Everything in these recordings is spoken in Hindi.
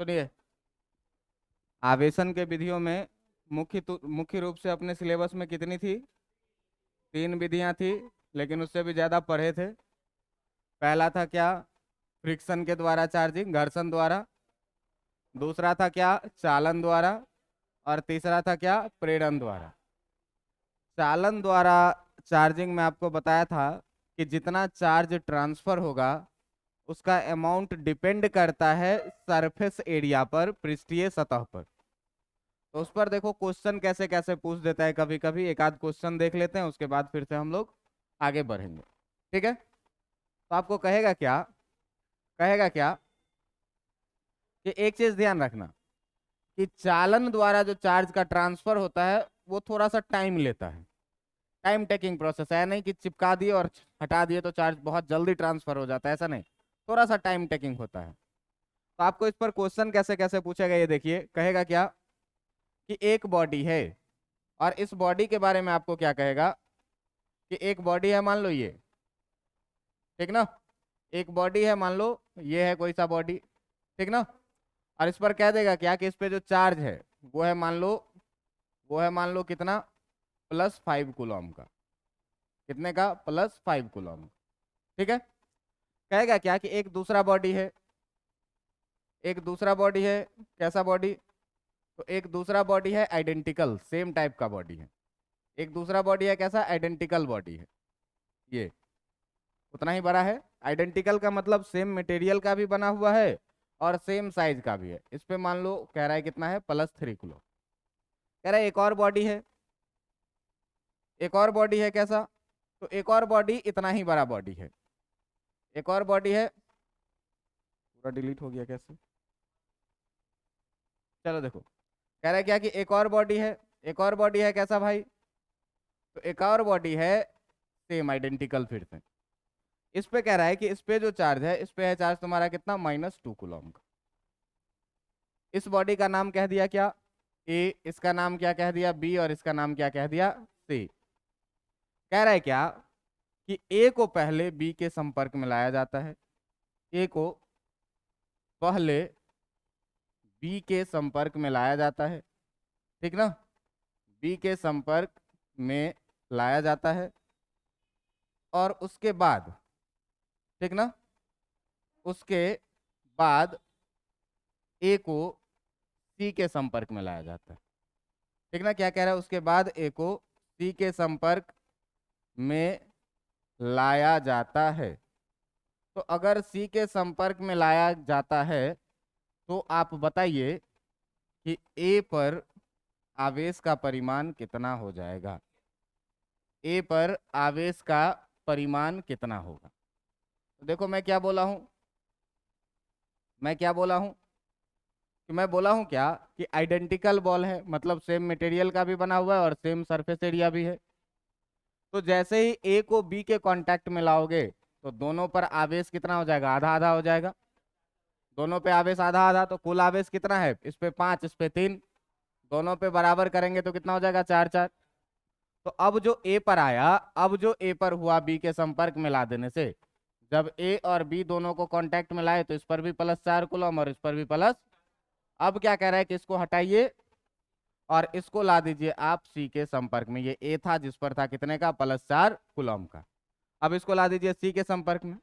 सुनिए, आवेशन के विधियों में मुख्य रूप से अपने सिलेबस में कितनी थी? 3 विधियां थी, लेकिन उससे भी ज्यादा पढ़े थे। पहला था क्या? फ्रिक्शन के द्वारा चार्जिंग, घर्षण द्वारा। दूसरा था क्या? चालन द्वारा। और तीसरा था क्या? प्रेरण द्वारा। चालन द्वारा चार्जिंग में आपको बताया था कि जितना चार्ज ट्रांसफर होगा उसका अमाउंट डिपेंड करता है सरफेस एरिया पर, पृष्ठीय सतह पर। तो उस पर देखो क्वेश्चन कैसे कैसे पूछ देता है, कभी कभी एक आध क्वेश्चन देख लेते हैं, उसके बाद फिर से हम लोग आगे बढ़ेंगे। ठीक है, तो आपको कहेगा क्या? कहेगा क्या कि एक चीज ध्यान रखना कि चालन द्वारा जो चार्ज का ट्रांसफर होता है वो थोड़ा सा टाइम लेता है। टाइम टेकिंग प्रोसेस है, नहीं कि चिपका दिए और हटा दिए तो चार्ज बहुत जल्दी ट्रांसफर हो जाता है, ऐसा नहीं। थोड़ा सा टाइम टेकिंग होता है। तो आपको इस पर क्वेश्चन कैसे कैसे पूछेगा, ये देखिए। कहेगा क्या कि एक बॉडी है, और इस बॉडी के बारे में आपको क्या कहेगा कि एक बॉडी है, मान लो ये। ठीक ना? एक बॉडी है, मान लो ये है कोई सा बॉडी। ठीक ना? और इस पर कह देगा क्या कि इस पे जो चार्ज है वो है मान लो, वो है मान लो कितना? +5 कूलम का। कितने का? +5 कूलम। ठीक है। कहेगा क्या कि एक दूसरा बॉडी है, एक दूसरा बॉडी है। कैसा बॉडी? तो एक दूसरा बॉडी है आइडेंटिकल, सेम टाइप का बॉडी है। एक दूसरा बॉडी है कैसा? आइडेंटिकल बॉडी है। ये उतना ही बड़ा है। आइडेंटिकल का मतलब सेम मटेरियल का भी बना हुआ है और सेम साइज का भी है। इस पे मान लो कह रहा है कितना है? +3 किलो। कह रहा है एक और बॉडी है, एक और बॉडी है कैसा? तो एक और बॉडी इतना ही बड़ा बॉडी है। एक और बॉडी है, पूरा डिलीट हो गया कैसे? चलो देखो, कह रहा है क्या कि एक और बॉडी है। एक और बॉडी है कैसा भाई? तो एक और बॉडी है सेम आइडेंटिकल फिर से। इस पे कह रहा है कि इस पे जो चार्ज है, इस पे है चार्ज तुम्हारा कितना? -2 कूलम का। इस बॉडी का नाम कह दिया क्या? ए। इसका नाम क्या कह दिया? बी। और इसका नाम क्या कह दिया? सी। कह रहा है क्या कि ए को पहले बी के संपर्क में लाया जाता है। ए को पहले बी के संपर्क में लाया जाता है। ठीक ना? बी के संपर्क में लाया जाता है, और उसके बाद, ठीक ना, उसके बाद ए को सी के संपर्क में लाया जाता है। ठीक ना? क्या कह रहा है? उसके बाद ए को सी के संपर्क में लाया जाता है। तो अगर सी के संपर्क में लाया जाता है तो आप बताइए कि ए पर आवेश का परिमाण कितना हो जाएगा? ए पर आवेश का परिमाण कितना होगा? तो देखो मैं क्या बोला हूं, मैं क्या बोला हूं कि मैं बोला हूं क्या कि आइडेंटिकल बॉल है, मतलब सेम मटेरियल का भी बना हुआ है और सेम सरफेस एरिया भी है। तो जैसे ही ए को बी के कांटेक्ट में लाओगे तो दोनों पर आवेश कितना हो जाएगा? आधा आधा हो जाएगा। दोनों पे आवेश आधा आधा, तो कुल आवेश कितना है? इस पे 5, इस पे 3। दोनों पे बराबर करेंगे तो कितना हो जाएगा? 4 4। तो अब जो ए पर आया, अब जो ए पर हुआ बी के संपर्क में ला देने से, जब ए और बी दोनों को कांटेक्ट में लाए तो इस पर भी +4 कूलम और इस पर भी प्लस। अब क्या कह रहा है कि इसको हटाइए और इसको ला दीजिए आप सी के संपर्क में। ये ए था जिस पर था कितने का? +4 कूलम का। अब इसको ला दीजिए सी के संपर्क में।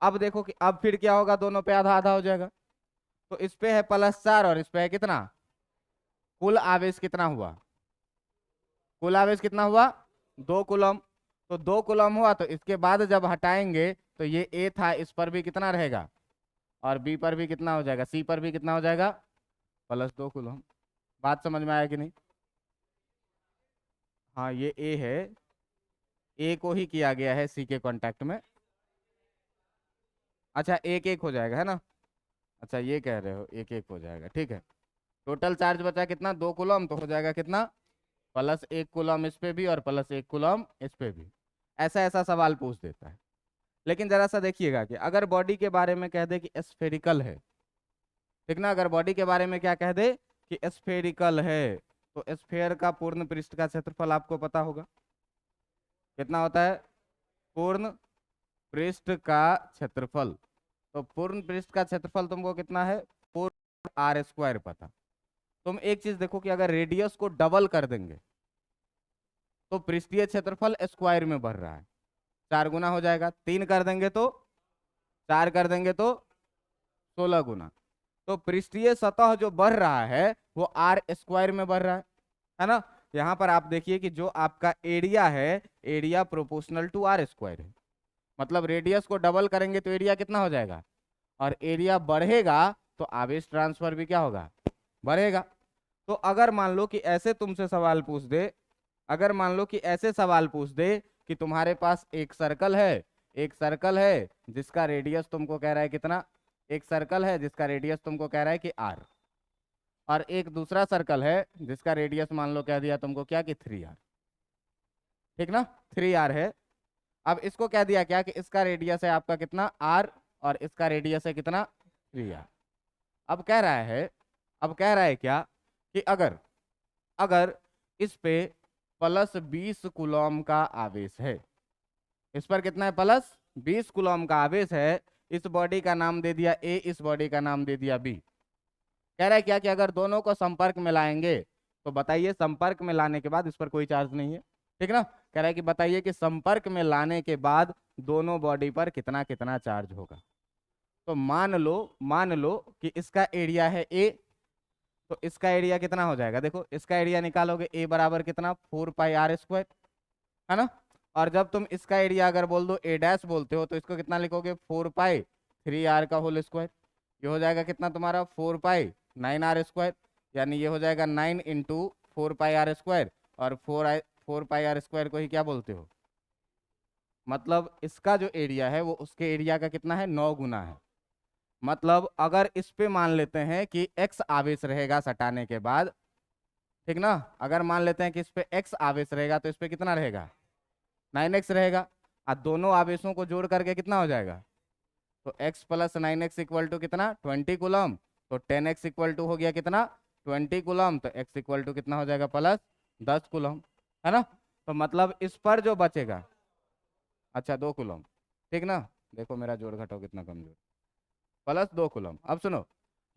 अब देखो कि अब फिर क्या होगा? दोनों पे आधा आधा हो जाएगा। तो इस पे है +4 और इस पे है कितना? कुल आवेश कितना हुआ? कुल आवेश कितना हुआ? 2 कूलम। तो 2 कूलम हुआ, तो इसके बाद जब हटाएंगे तो ये ए था, इस पर भी कितना रहेगा? और बी पर भी कितना हो जाएगा? सी पर भी कितना हो जाएगा? +2 कूलम। बात समझ में आया कि नहीं? हाँ, ये ए है, ए को ही किया गया है सी के कांटेक्ट में। अच्छा, एक एक हो जाएगा है ना? अच्छा, ये कह रहे हो एक एक हो जाएगा, ठीक है। टोटल चार्ज बचा कितना? 2 कूलम, तो हो जाएगा कितना? +1 कूलम इस पे भी और +1 कूलम इस पे भी। ऐसा ऐसा सवाल पूछ देता है। लेकिन जरा सा देखिएगा कि अगर बॉडी के बारे में कह दे कि स्फेरिकल है, ठीक ना, अगर बॉडी के बारे में क्या कह दे कि स्फेरिकल है, तो स्फेयर का पूर्ण पृष्ठ का क्षेत्रफल आपको पता होगा कितना होता है? पूर्ण पृष्ठ का क्षेत्रफल। तो पूर्ण पृष्ठ का क्षेत्रफल तुमको कितना है? आर स्क्वायर पता। तुम एक चीज देखो कि अगर रेडियस को डबल कर देंगे तो पृष्ठीय क्षेत्रफल स्क्वायर में बढ़ रहा है, 4 गुना हो जाएगा। 3 कर देंगे तो 4 कर देंगे तो 16 गुना। तो पृष्ठीय सतह जो बढ़ रहा है वो आर स्क्वायर में बढ़ रहा है ना। यहाँ पर आप देखिए कि जो आपका एरिया है, area proportional to r square है। मतलब रेडियस को डबल करेंगे तो एरिया कितना हो जाएगा, और एरिया बढ़ेगा तो आवेश ट्रांसफर भी क्या होगा, बढ़ेगा। तो अगर मान लो कि ऐसे तुमसे सवाल पूछ दे, अगर मान लो कि ऐसे सवाल पूछ दे कि तुम्हारे पास एक सर्कल है, एक सर्कल है जिसका रेडियस तुमको कह रहा है कितना, एक सर्कल है जिसका रेडियस तुमको कह रहा है कि आर, और एक दूसरा सर्कल है जिसका रेडियस मान लो कह दिया तुमको क्या कि 3r, ठीक ना, 3r है। अब इसको कह दिया क्या कि इसका रेडियस है आपका कितना r, और इसका रेडियस है कितना 3r। अब कह रहा है, अब कह रहा है क्या कि अगर अगर इस पे +20 कूलम का आवेश है, इस पर कितना है, +20 कूलम का आवेश है। इस बॉडी का नाम दे दिया ए, इस बॉडी का नाम दे दिया बी। कह रहा है क्या कि अगर दोनों को संपर्क में लाएंगे तो बताइए संपर्क में लाने के बाद इस पर कोई चार्ज नहीं है, ठीक ना। कह रहा है कि बताइए कि संपर्क में लाने के बाद दोनों बॉडी पर कितना कितना चार्ज होगा। तो मान लो कि इसका एरिया है ए, तो इसका एरिया कितना हो जाएगा, देखो इसका एरिया निकालोगे, ए बराबर कितना 4πr², है ना। और जब तुम इसका एरिया अगर बोल दो ए डैश बोलते हो तो इसको कितना लिखोगे 4π3r का होल स्क्वायर। ये हो जाएगा कितना तुम्हारा 4π9r², यानी ये हो जाएगा 9 इंटू 4πr², और 4πr² को ही क्या बोलते हो, मतलब इसका जो एरिया है वो उसके एरिया का कितना है, 9 गुना है। मतलब अगर इस पे मान लेते हैं कि x आवेश रहेगा सटाने के बाद, ठीक ना, अगर मान लेते हैं कि इस पे x आवेश रहेगा तो इस पे कितना रहेगा 9x रहेगा, और दोनों आवेशों को जोड़ करके कितना हो जाएगा, तो x + 9x इक्वल टू कितना 20 कूलम, तो 10x इक्वल टू हो गया कितना 20 कूलम, तो x इक्वल टू कितना हो जाएगा +10 कूलम, है ना। तो मतलब इस पर जो बचेगा, अच्छा 2 कूलम, ठीक ना, देखो मेरा जोड़ घटाओ कितना कमजोर, +2 कूलम। अब सुनो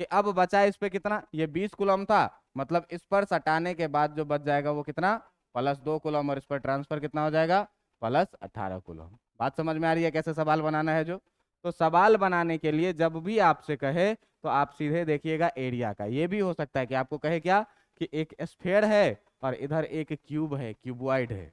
कि अब बचा इस पे कितना, ये 20 कूलम था, मतलब इस पर सटाने के बाद जो बच जाएगा वो कितना +2 कूलम, और इस पर ट्रांसफर कितना हो जाएगा +18 कूलम। बात समझ में आ रही है कैसे सवाल बनाना है जो। तो सवाल बनाने के लिए जब भी आपसे कहे तो आप सीधे देखिएगा एरिया का। ये भी हो सकता है कि आपको कहे क्या कि एक स्फेयर है और इधर एक क्यूब है, क्यूबॉइड है,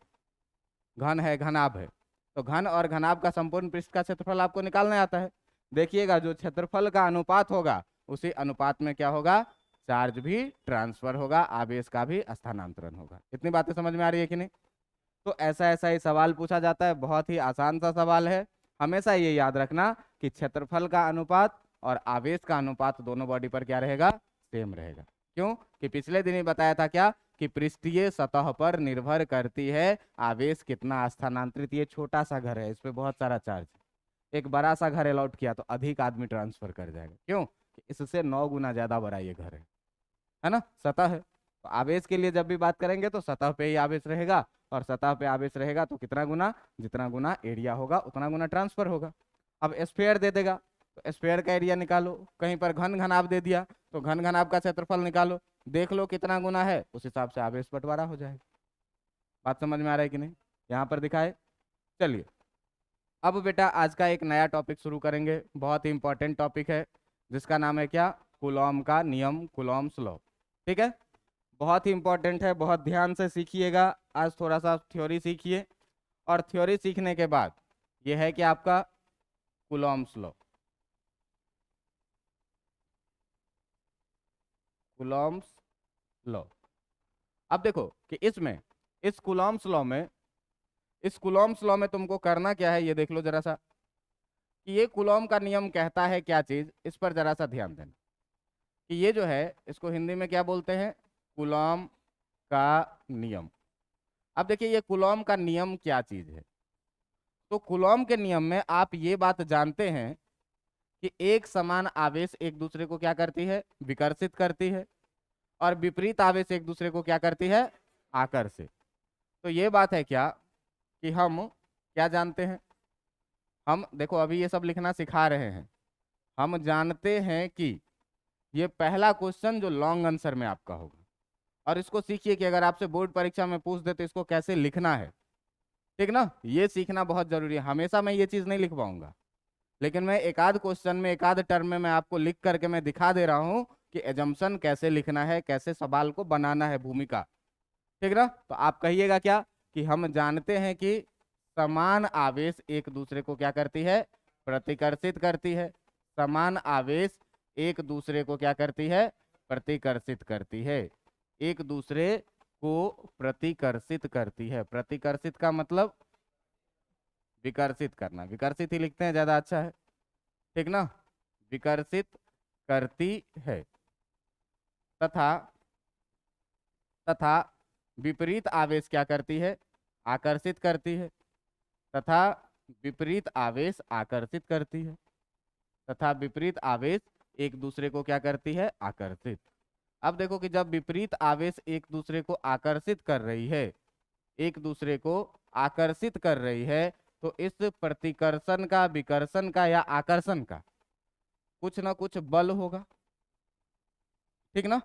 घन है, घनाभ है। तो घन और घनाभ का संपूर्ण पृष्ठ का क्षेत्रफल आपको निकालने आता है। देखिएगा जो क्षेत्रफल का अनुपात होगा उसी अनुपात में क्या होगा, चार्ज भी ट्रांसफर होगा, आवेश का भी स्थानांतरण होगा। इतनी बातें समझ में आ रही है कि नहीं। तो ऐसा ऐसा ही सवाल पूछा जाता है, बहुत ही आसान सा सवाल है। हमेशा ये याद रखना कि क्षेत्रफल का अनुपात और आवेश का अनुपात दोनों बॉडी पर क्या रहेगा, सेम रहेगा। क्यों कि पिछले दिन ही बताया था क्या कि पृष्ठीय सतह पर निर्भर करती है आवेश कितना स्थानांतरित। ये छोटा सा घर है, इस पे बहुत सारा चार्ज, एक बड़ा सा घर अलॉट किया तो अधिक आदमी ट्रांसफर कर जाएगा। क्यों कि इससे 9 गुना ज्यादा बड़ा ये घर है ना, सतह है। तो आवेश के लिए जब भी बात करेंगे तो सतह पे ही आवेश रहेगा, और सतह पे आवेश रहेगा तो कितना गुना, जितना गुना एरिया होगा उतना गुना ट्रांसफर होगा। अब स्फेयर दे देगा तो स्फेयर का एरिया निकालो, कहीं पर घन घनाभ दे दिया तो घन घनाभ का क्षेत्रफल निकालो, देख लो कितना गुना है, उस हिसाब से आवेश बंटवारा हो जाएगा। बात समझ में आ रहा है कि नहीं, यहाँ पर दिखाए। चलिए अब बेटा आज का एक नया टॉपिक शुरू करेंगे, बहुत ही इंपॉर्टेंट टॉपिक है जिसका नाम है क्या, कूलॉम का नियम, कूलॉम्स लॉ। ठीक है, बहुत ही इंपॉर्टेंट है, बहुत ध्यान से सीखिएगा। आज थोड़ा सा थ्योरी सीखिए, और थ्योरी सीखने के बाद ये है कि आपका कूलॉम्स लॉ, कूलॉम्स लॉ। अब देखो कि इसमें, इस कूलॉम्स लॉ में, इस कूलॉम्स लॉ में तुमको करना क्या है, ये देख लो जरा सा कि ये कूलॉम का नियम कहता है क्या चीज, इस पर जरा सा ध्यान देना कि ये जो है इसको हिंदी में क्या बोलते हैं, कूलॉम का नियम। अब देखिए ये कूलॉम का नियम क्या चीज है। तो कूलॉम के नियम में आप ये बात जानते हैं कि एक समान आवेश एक दूसरे को क्या करती है, विकर्षित करती है, और विपरीत आवेश एक दूसरे को क्या करती है, आकर्षित। तो ये बात है क्या कि हम क्या जानते हैं, हम देखो अभी ये सब लिखना सिखा रहे हैं। हम जानते हैं कि ये पहला क्वेश्चन जो लॉन्ग आंसर में आपका होगा। और इसको सीखिए कि अगर आपसे बोर्ड परीक्षा में पूछ दे तो इसको कैसे लिखना है, ठीक ना, ये सीखना बहुत जरूरी है। हमेशा मैं ये चीज नहीं लिख पाऊंगा, लेकिन मैं एक आध क्वेश्चन में एक आध टर्म में मैं आपको लिख करके मैं दिखा दे रहा हूँ कि एजम्पशन कैसे लिखना है, कैसे सवाल को बनाना है, भूमिका, ठीक ना। तो आप कहिएगा क्या कि हम जानते हैं कि समान आवेश एक दूसरे को क्या करती है, प्रतिकर्षित करती है। समान आवेश एक दूसरे को क्या करती है, प्रतिकर्षित करती है, एक दूसरे को प्रतिकर्षित करती है। प्रतिकर्षित का मतलब विकर्षित करना, विकर्षित ही लिखते हैं, ज्यादा अच्छा है, ठीक ना, विकर्षित करती है। तथा तथा विपरीत आवेश क्या करती है, आकर्षित करती है। तथा विपरीत आवेश आकर्षित करती है। तथा विपरीत आवेश एक दूसरे को क्या करती है, आकर्षित। अब देखो कि जब विपरीत आवेश एक दूसरे को आकर्षित कर रही है, एक दूसरे को आकर्षित कर रही है, तो इस प्रतिकर्षण का, विकर्षण का या आकर्षण का कुछ ना कुछ बल होगा, ठीक ना,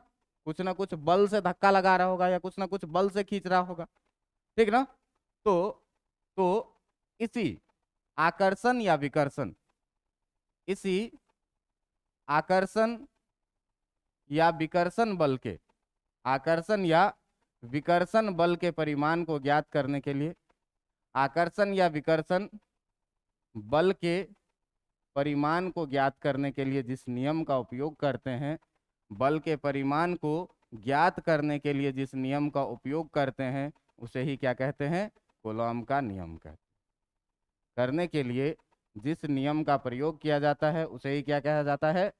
कुछ ना कुछ बल से धक्का लगा रहा होगा या कुछ ना कुछ बल से खींच रहा होगा, ठीक ना। तो इसी आकर्षण या विकर्षण, इसी आकर्षण या विकर्षण बल के, आकर्षण या विकर्षण बल के परिमाण को ज्ञात करने के लिए, आकर्षण या विकर्षण बल के परिमाण को ज्ञात करने के लिए जिस नियम का उपयोग करते हैं, बल के परिमाण को ज्ञात करने के लिए जिस नियम का उपयोग करते हैं, उसे ही क्या कहते हैं, कूलॉम का नियम कहते हैं। करने के लिए जिस नियम का प्रयोग किया जाता है उसे ही क्या कहा जाता है,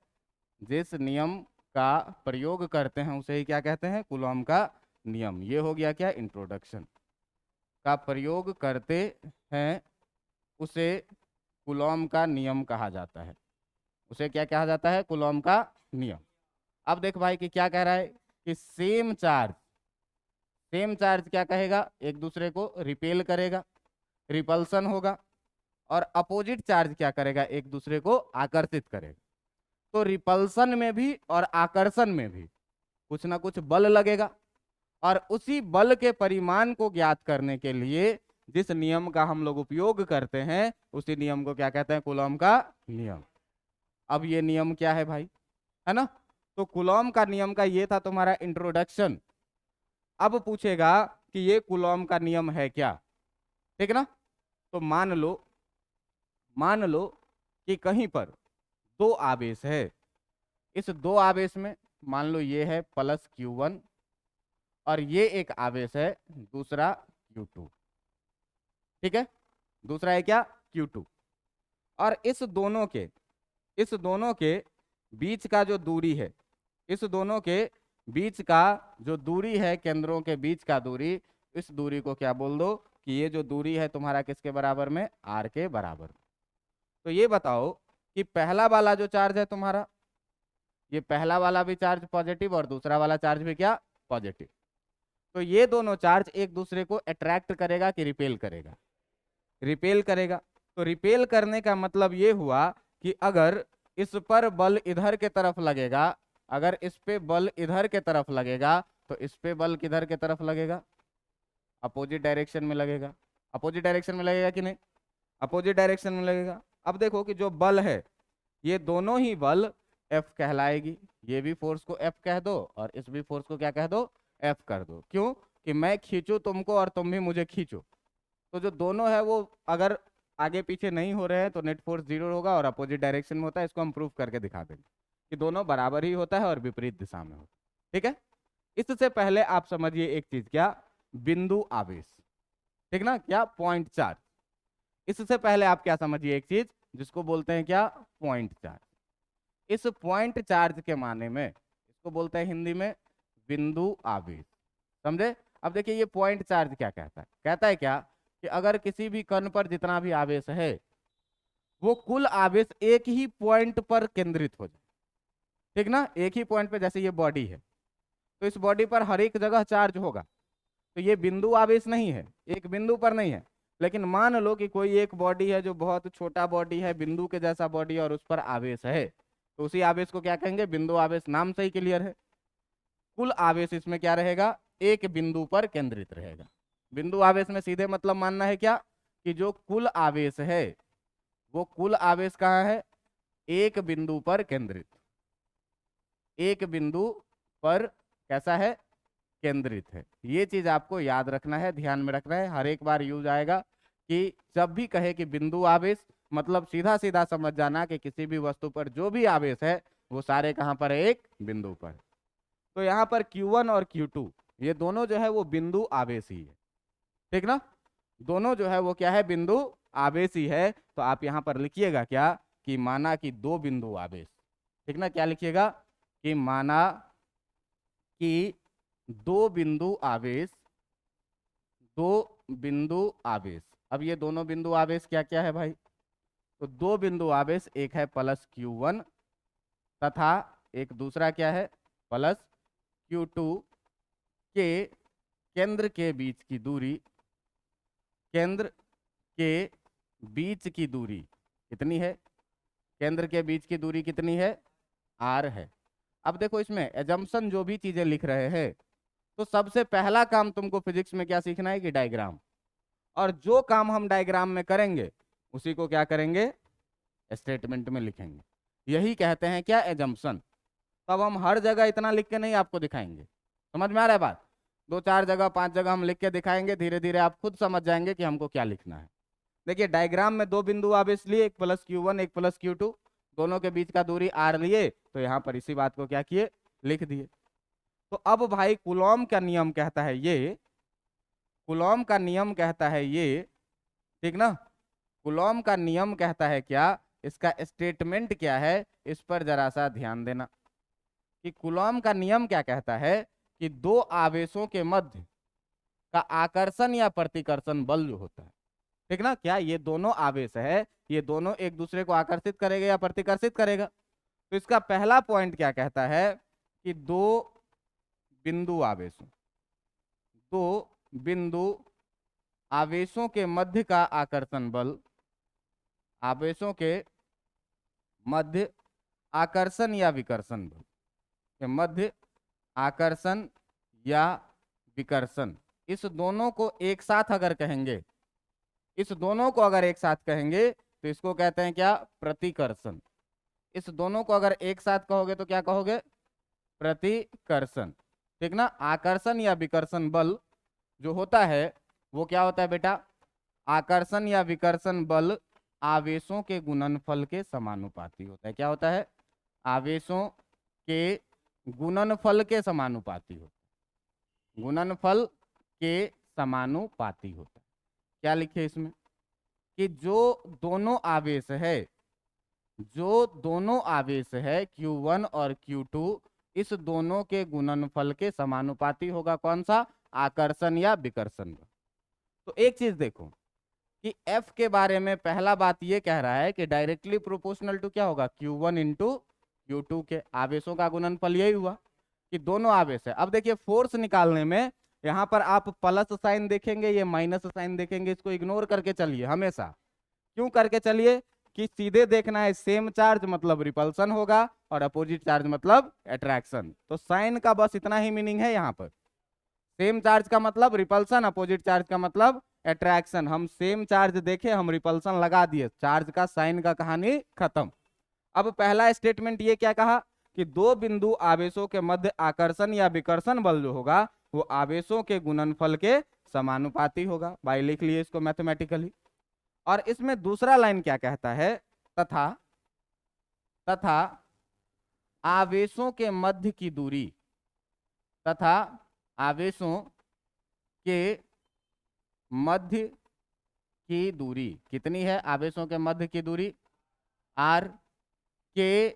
जिस नियम का प्रयोग करते हैं उसे ही क्या कहते हैं, कूलॉम का नियम। ये हो गया क्या, इंट्रोडक्शन। का प्रयोग करते हैं उसे कूलॉम का नियम कहा जाता है, उसे क्या कहा जाता है, कूलॉम का नियम। अब देख भाई कि क्या कह रहा है कि सेम चार्ज, सेम चार्ज क्या कहेगा, एक दूसरे को रिपेल करेगा, रिपल्सन होगा। और अपोजिट चार्ज क्या करेगा, एक दूसरे को आकर्षित करेगा। तो रिपल्सन में भी और आकर्षण में भी कुछ ना कुछ बल लगेगा, और उसी बल के परिमाण को ज्ञात करने के लिए जिस नियम का हम लोग उपयोग करते हैं उसी नियम को क्या कहते हैं, कूलॉम का नियम। अब ये नियम क्या है भाई, है ना। तो कूलॉम का नियम का ये था तुम्हारा इंट्रोडक्शन। अब पूछेगा कि ये कूलॉम का नियम है क्या, ठीक ना। तो मान लो कि कहीं पर दो आवेश है, इस दो आवेश में मान लो ये है प्लस Q1 और ये एक आवेश है दूसरा Q2, ठीक है, दूसरा है क्या, Q2। और इस दोनों के बीच का जो दूरी है, इस दोनों के बीच का जो दूरी है, केंद्रों के बीच का दूरी, इस दूरी को क्या बोल दो कि ये जो दूरी है तुम्हारा किसके बराबर में, R के बराबर। तो ये बताओ कि पहला वाला जो चार्ज है तुम्हारा, ये पहला वाला भी चार्ज पॉजिटिव और दूसरा वाला चार्ज भी क्या, पॉजिटिव। तो ये दोनों चार्ज एक दूसरे को अट्रैक्ट करेगा कि रिपेल करेगा, रिपेल करेगा। तो रिपेल करने का मतलब ये हुआ कि अगर इस पर बल इधर के तरफ लगेगा, अगर इस पे बल इधर के तरफ लगेगा तो इस पे बल किधर के तरफ लगेगा, अपोजिट डायरेक्शन में लगेगा। अपोजिट डायरेक्शन में लगेगा कि नहीं, अपोजिट डायरेक्शन में लगेगा। अब देखो कि जो बल है ये दोनों ही बल F कहलाएगी, ये भी फोर्स को F कह दो और इस भी फोर्स को क्या कह दो, F कर दो। क्यों कि मैं खींचू तुमको और तुम भी मुझे खींचो, तो जो दोनों है वो अगर आगे पीछे नहीं हो रहे हैं तो नेट फोर्स 0 होगा और अपोजिट डायरेक्शन में होता है। इसको हम प्रूफ करके दिखा देंगे कि दोनों बराबर ही होता है और विपरीत दिशा में होता है, ठीक है। इससे पहले आप समझिए एक चीज, क्या, बिंदु आवेश, ठीक ना, क्या, पॉइंट चार्ज। इससे पहले आप क्या समझिए एक चीज जिसको बोलते हैं क्या, पॉइंट चार्ज। इस पॉइंट चार्ज के माने में इसको बोलते हैं हिंदी में बिंदु आवेश, समझे। अब देखिए ये पॉइंट चार्ज क्या कहता है क्या कि अगर किसी भी कण पर जितना भी आवेश है वो कुल आवेश एक ही पॉइंट पर केंद्रित हो जाए, ठीक ना, एक ही पॉइंट पे। जैसे ये बॉडी है तो इस बॉडी पर हर एक जगह चार्ज होगा, तो ये बिंदु आवेश नहीं है, एक बिंदु पर नहीं है। लेकिन मान लो कि कोई एक बॉडी है जो बहुत छोटा बॉडी है, बिंदु के जैसा बॉडी है और उस पर आवेश है, तो उसी आवेश को क्या कहेंगे, बिंदु आवेश। नाम से ही क्लियर है। कुल आवेश इसमें क्या रहेगा, एक बिंदु पर केंद्रित रहेगा। बिंदु आवेश में सीधे मतलब मानना है क्या, कि जो कुल आवेश है वो कुल आवेश कहाँ है, एक बिंदु पर केंद्रित। एक बिंदु पर कैसा है, केंद्रित है। ये चीज आपको याद रखना है, ध्यान में रखना है, हर एक बार यूज आएगा कि जब भी कहे कि बिंदु आवेश, मतलब सीधा सीधा समझ जाना कि किसी भी वस्तु पर जो भी आवेश है वो सारे कहां पर है, एक बिंदु पर। तो यहाँ पर Q1 और Q2 ये दोनों जो है वो बिंदु आवेश ही है, ठीक ना। दोनों जो है वो क्या है, बिंदु आवेश ही है। तो आप यहाँ पर लिखिएगा क्या, कि माना कि दो बिंदु आवेश, ठीक ना। क्या लिखिएगा, कि माना कि दो बिंदु आवेश, दो बिंदु आवेश। अब ये दोनों बिंदु आवेश क्या क्या है भाई, तो दो बिंदु आवेश, एक है प्लस Q1 तथा एक दूसरा क्या है, प्लस Q2 के केंद्र के बीच की दूरी, केंद्र के बीच की दूरी कितनी है, केंद्र के बीच की दूरी कितनी है, R है। अब देखो इसमें एजम्पशन जो भी चीजें लिख रहे हैं, तो सबसे पहला काम तुमको फिजिक्स में क्या सीखना है, कि डायग्राम। और जो काम हम डायग्राम में करेंगे उसी को क्या करेंगे, स्टेटमेंट में लिखेंगे। यही कहते हैं क्या, एजम्पशन। तब हम हर जगह इतना लिख के नहीं आपको दिखाएंगे, समझ में आ रहा है बात। 2-4 जगह 5 जगह हम लिख के दिखाएंगे, धीरे धीरे आप खुद समझ जाएंगे कि हमको क्या लिखना है। देखिए डायग्राम में दो बिंदु आवेश लिए, एक प्लस Q1 एक प्लस Q2, दोनों के बीच का दूरी R लिए, तो यहाँ पर इसी बात को क्या किए, लिख दिए। तो अब भाई कूलॉम का नियम कहता है ये, कूलॉम का नियम कहता है ये, ठीक ना। कूलॉम का नियम कहता है क्या, इसका स्टेटमेंट क्या है, इस पर जरा सा ध्यान देना। कि कूलॉम का नियम क्या कहता है, कि दो आवेशों के मध्य का आकर्षण या प्रतिकर्षण बल जो होता है, ठीक ना। क्या ये दोनों आवेश है, ये दोनों एक दूसरे को आकर्षित करेगा या प्रतिकर्षित करेगा। तो इसका पहला पॉइंट क्या कहता है, कि दो बिंदु आवेशों, दो बिंदु आवेशों के मध्य का आकर्षण बल, आवेशों के मध्य आकर्षण या विकर्षण बल के मध्य आकर्षण या विकर्षण, इस दोनों को एक साथ अगर कहेंगे, इस दोनों को अगर एक साथ कहेंगे तो इसको कहते हैं क्या, प्रतिकर्षण। इस दोनों को अगर एक साथ कहोगे तो क्या कहोगे, प्रतिकर्षण, ठीक ना। आकर्षण या विकर्षण बल जो होता है वो क्या होता है बेटा, आकर्षण या विकर्षण बल आवेशों के गुणनफल के समानुपाती होता है। क्या होता है, आवेशों के गुणनफल के समानुपाती होता है, गुणनफल के समानुपाती होता है। क्या लिखे इसमें, कि जो दोनों आवेश है, जो दोनों आवेश है Q1 और Q2, इस दोनों के गुणनफल के समानुपाती होगा। कौन सा, आकर्षण या विकर्षण। तो एक चीज देखो कि F के बारे में पहला बात ये कह रहा है कि डायरेक्टली प्रोपोर्शनल टू क्या होगा, Q1 इंटू Q2 के आवेशों का गुणनफल यही हुआ कि दोनों आवेश है। अब देखिए फोर्स निकालने में यहाँ पर आप प्लस साइन देखेंगे, ये माइनस साइन देखेंगे, इसको इग्नोर करके चलिए हमेशा। क्यों करके चलिए, कि सीधे देखना है, सेम चार्ज मतलब रिपल्सन होगा और अपोजिट चार्ज मतलब अट्रैक्शन। तो साइन का बस इतना ही मीनिंग है यहाँ पर, सेम चार्ज का मतलब रिपल्सन, अपोजिट चार्ज का मतलब अट्रैक्शन। हम सेम चार्ज देखे, हम रिपल्सन लगा दिए, चार्ज का साइन का कहानी खत्म। अब पहला स्टेटमेंट ये क्या कहा, कि दो बिंदु आवेशों के मध्य आकर्षण या विकर्षण बल जो होगा वो आवेशों के गुणनफल के समानुपाती होगा। भाई लिख लिए इसको मैथमेटिकली। और इसमें दूसरा लाइन क्या कहता है, तथा तथा आवेशों के मध्य की दूरी, तथा आवेशों के मध्य की दूरी कितनी है, आवेशों के मध्य की दूरी R के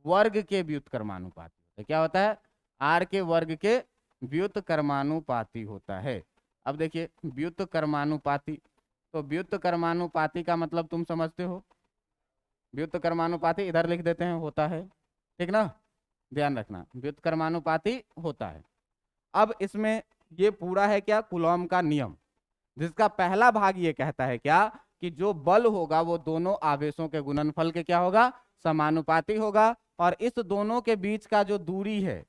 वर्ग के व्युत्क्रमानुपाती होता है। क्या होता है, R के वर्ग के व्युत्क्रमानुपाती होता है। अब देखिए व्युत्क्रमानुपाती, तो व्युत्क्रमानुपाती का मतलब तुम समझते हो, व्युत्क्रमानुपाती इधर लिख देते हैं, होता है, ठीक ना, ध्यान रखना, व्युत्क्रमानुपाती होता है। अब इसमें ये पूरा है क्या, कूलॉम का नियम, जिसका पहला भाग ये कहता है क्या, कि जो बल होगा वो दोनों आवेशों के गुणनफल के क्या होगा, समानुपाती होगा। और इस दोनों के बीच का जो दूरी है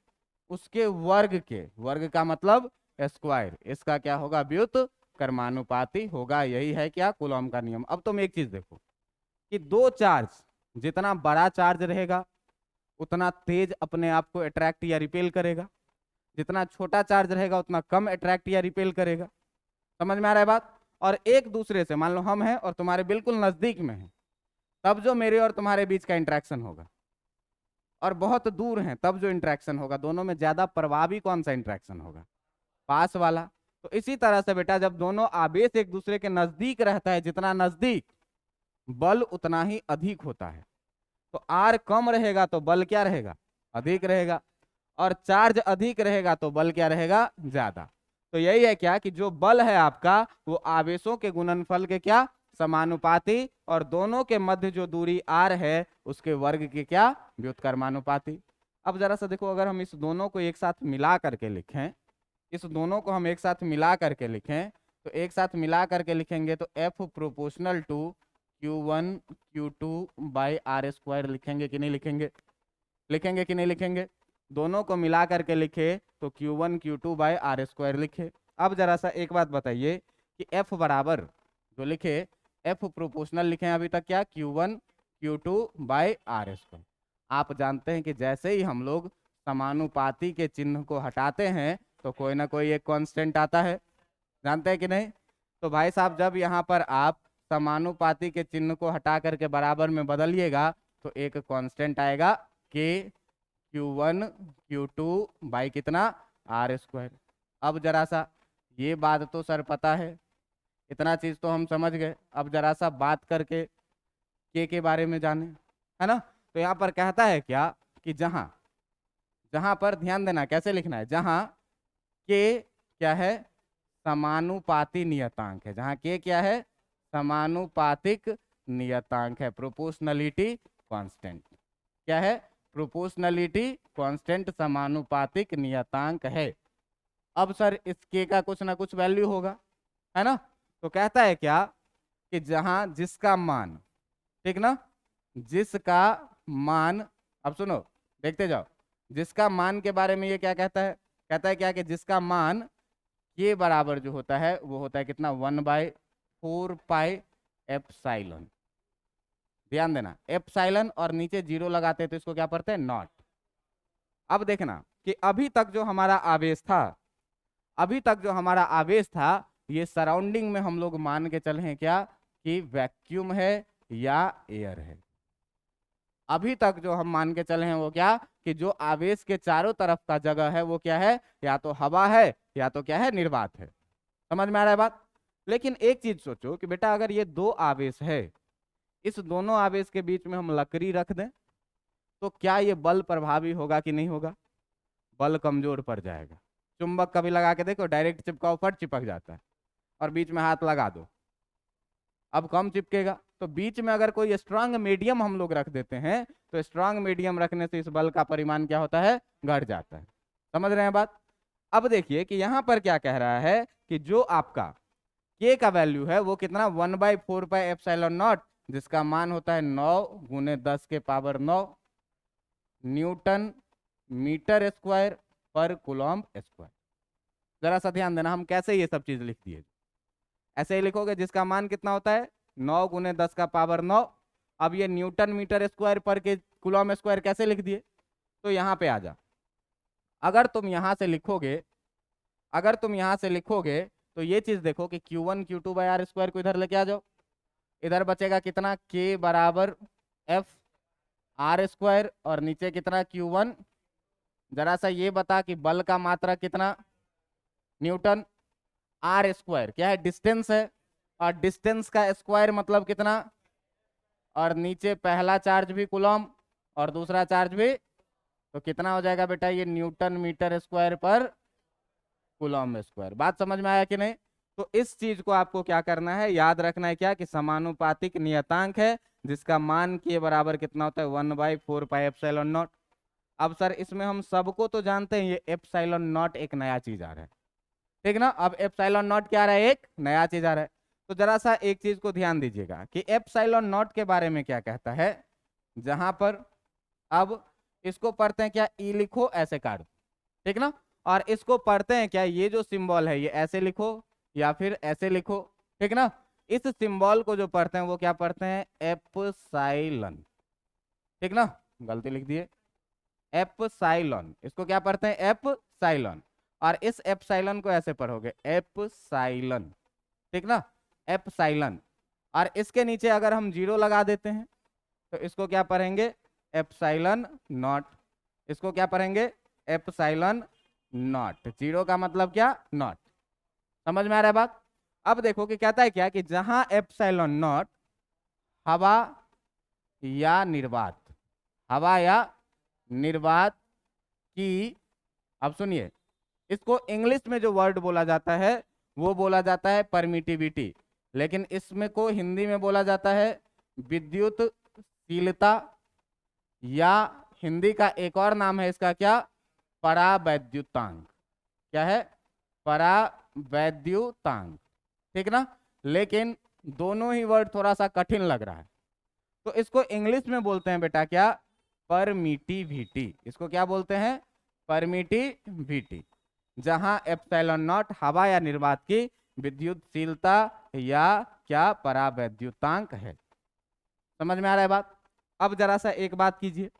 उसके वर्ग का मतलब स्क्वायर, इसका क्या होगा, व्युत्क्रमानुपाती होगा। यही है क्या, कूलॉम का नियम। अब तुम एक चीज देखो कि दो चार्ज, जितना बड़ा चार्ज रहेगा उतना तेज अपने आप को अट्रैक्ट या रिपेल करेगा, जितना छोटा चार्ज रहेगा उतना कम अट्रैक्ट या रिपेल करेगा। समझ में आ रहा है बात। और एक दूसरे से, मान लो हम हैं और तुम्हारे बिल्कुल नजदीक में हैं, तब जो मेरे और तुम्हारे बीच का इंटरेक्शन होगा, और बहुत दूर हैं तब जो इंटरेक्शन होगा, दोनों में ज्यादा प्रभावी कौन सा इंटरेक्शन होगा, पास वाला। तो इसी तरह से बेटा जब दोनों आवेश एक दूसरे के नजदीक रहता है, जितना नजदीक बल उतना ही अधिक होता है। तो आर कम रहेगा तो बल क्या रहेगा, अधिक रहेगा, और चार्ज अधिक रहेगा तो बल क्या रहेगा, ज्यादा। तो यही है क्या कि जो बल है आपका वो आवेशों के गुणनफल के क्या, समानुपाती, और दोनों के मध्य जो दूरी आर है उसके वर्ग के क्या, व्युत्क्रमानुपाती। अब जरा सा देखो, अगर हम इस दोनों को एक साथ मिला करके लिखें, इस दोनों को हम एक साथ मिला करके लिखें, तो एक साथ मिला करके लिखेंगे तो F proportional to Q1 Q2 by r square लिखेंगे कि नहीं लिखेंगे, लिखेंगे कि नहीं लिखेंगे। दोनों को मिला करके लिखे तो Q1 Q2 by r square लिखे। अब जरा सा एक बात बताइए कि F बराबर जो लिखे, F प्रोपोर्शनल लिखे अभी तक क्या, Q1 Q2 by r square. आप जानते हैं कि जैसे ही हम लोग समानुपाती के चिन्ह को हटाते हैं तो कोई ना कोई एक कांस्टेंट आता है, जानते हैं कि नहीं। तो भाई साहब जब यहाँ पर आप समानुपाती के चिन्ह को हटा करके बराबर में बदलिएगा तो एक कांस्टेंट आएगा के Q1 Q2 बाई कितना, आर स्क्वायर। अब जरा सा ये बात तो सर पता है, इतना चीज तो हम समझ गए। अब जरा सा बात करके के बारे में जाने, है ना। तो यहाँ पर कहता है क्या कि जहां जहां पर ध्यान देना कैसे लिखना है, जहां के क्या है, समानुपाती नियतांक है, जहां के क्या है, समानुपातिक नियतांक है, प्रोपोर्शनलिटी कांस्टेंट। क्या है, प्रोपोर्शनलिटी कांस्टेंट, समानुपातिक नियतांक है। अब सर इस के का कुछ ना कुछ वैल्यू होगा, है ना। तो कहता है क्या कि जहां जिसका मान, ठीक ना, जिसका मान, अब सुनो देखते जाओ, जिसका मान के बारे में ये क्या कहता है, कहता है क्या कि जिसका मान के बराबर जो होता है वो होता है कितना, 1/4 पाई एप्सिलॉन। ध्यान देना, एप्सिलॉन और नीचे जीरो लगाते हैं तो इसको क्या पढ़ते हैं, नॉट। अब देखना कि अभी तक जो हमारा आवेश था, अभी तक जो हमारा आवेश था, ये सराउंडिंग में हम लोग मान के चले हैं क्या कि वैक्यूम है या एयर है। अभी तक जो हम मान के चले हैं वो क्या, कि जो आवेश के चारों तरफ का जगह है वो क्या है, या तो हवा है या तो क्या है, निर्वात है। समझ में आ रहा है बात। लेकिन एक चीज सोचो कि बेटा अगर ये दो आवेश है, इस दोनों आवेश के बीच में हम लकड़ी रख दें तो क्या ये बल प्रभावी होगा कि नहीं होगा, बल कमजोर पड़ जाएगा। चुंबक कभी लगा के देखो, डायरेक्ट चिपकाओ फट चिपक जाता है, और बीच में हाथ लगा दो अब कम चिपकेगा। तो बीच में अगर कोई स्ट्रांग मीडियम हम लोग रख देते हैं तो स्ट्रांग मीडियम रखने से इस बल का परिमाण क्या होता है, घट जाता है। समझ रहे हैं बात। अब देखिए कि यहाँ पर क्या कह रहा है कि जो आपका के का वैल्यू है वो कितना, 1/4 पाई एप्सिलॉन नॉट, जिसका मान होता है 9 गुने 10 के पावर 9 न्यूटन मीटर स्क्वायर पर कूलॉम स्क्वायर। जरा सा ध्यान देना, हम कैसे ये सब चीज लिख दिए, ऐसे ही लिखोगे जिसका मान कितना होता है 9 गुने 10 का पावर 9। अब ये न्यूटन मीटर स्क्वायर पर के कूलॉम स्क्वायर कैसे लिख दिए, तो यहाँ पे आ जा। अगर तुम यहाँ से लिखोगे, अगर तुम यहाँ से लिखोगे तो ये चीज देखो कि Q1 Q2 by r square को इधर लेके आ जाओ, इधर बचेगा कितना, के बराबर एफ आर स्क्वायर, और नीचे कितना Q1। जरा सा ये बता कि बल का मात्रा कितना, न्यूटन, आर स्क्वायर क्या है, डिस्टेंस है, और डिस्टेंस का स्क्वायर मतलब कितना, और नीचे पहला चार्ज भी कूलॉम और दूसरा चार्ज भी, तो कितना हो जाएगा बेटा, ये न्यूटन मीटर स्क्वायर पर कूलॉम स्क्वायर। बात समझ में आया कि नहीं। तो इस चीज को आपको क्या करना है, याद रखना है क्या कि समानुपातिक नियतांक है जिसका मान के बराबर कितना होता है, 1/4 पाई एप्सिलॉन नॉट। अब सर इसमें हम सबको तो जानते हैं, ये एप्सिलॉन नॉट एक नया चीज आ रहा है, ठीक ना। अब एप्सिलॉन नॉट क्या आ रहा है, एक नया चीज आ रहा है। तो जरा सा एक चीज को ध्यान दीजिएगा कि एप्सिलॉन नॉट के बारे में क्या कहता है, जहां पर अब इसको पढ़ते हैं क्या, ई लिखो ऐसे काट दो, ठीक ना। और इसको पढ़ते हैं क्या, ये जो सिंबल है ये ऐसे लिखो या फिर ऐसे लिखो, ठीक ना। इस सिंबल को जो पढ़ते हैं वो क्या पढ़ते हैं, एप्साइलन, ठीक ना। गलती लिख दिए, एप्साइलन, इसको क्या पढ़ते हैं, एप्साइलन। और इस एप्साइलन को ऐसे पढ़ोगे एप्साइलन, ठीक ना, एप्साइलन। और इसके नीचे अगर हम जीरो लगा देते हैं तो इसको क्या पढ़ेंगे, एप्साइलन नॉट। इसको क्या पढ़ेंगे, एप्साइलन नॉट। जीरो का मतलब क्या, नॉट। समझ में आ रहा है बात। अब देखो कि कहता है क्या, कि जहां एप्सिलॉन नॉट हवा या निर्वात, हवा या निर्वात की, अब सुनिए, इसको इंग्लिश में जो वर्ड बोला जाता है वो बोला जाता है परमिटिविटी, लेकिन इसमें को हिंदी में बोला जाता है विद्युतशीलता, या हिंदी का एक और नाम है इसका क्या, परावैद्युतांक। क्या है, परावैद्युतांक, ठीक ना। लेकिन दोनों ही वर्ड थोड़ा सा कठिन लग रहा है, तो इसको इंग्लिश में बोलते हैं बेटा क्या, परमिटिविटी। इसको क्या बोलते हैं, परमिटिविटी। जहां एप्सिलॉन नॉट हवा या निर्वात की विद्युतशीलता या क्या, परावैद्युतांक है। समझ में आ रहा है बात। अब जरा सा एक बात कीजिए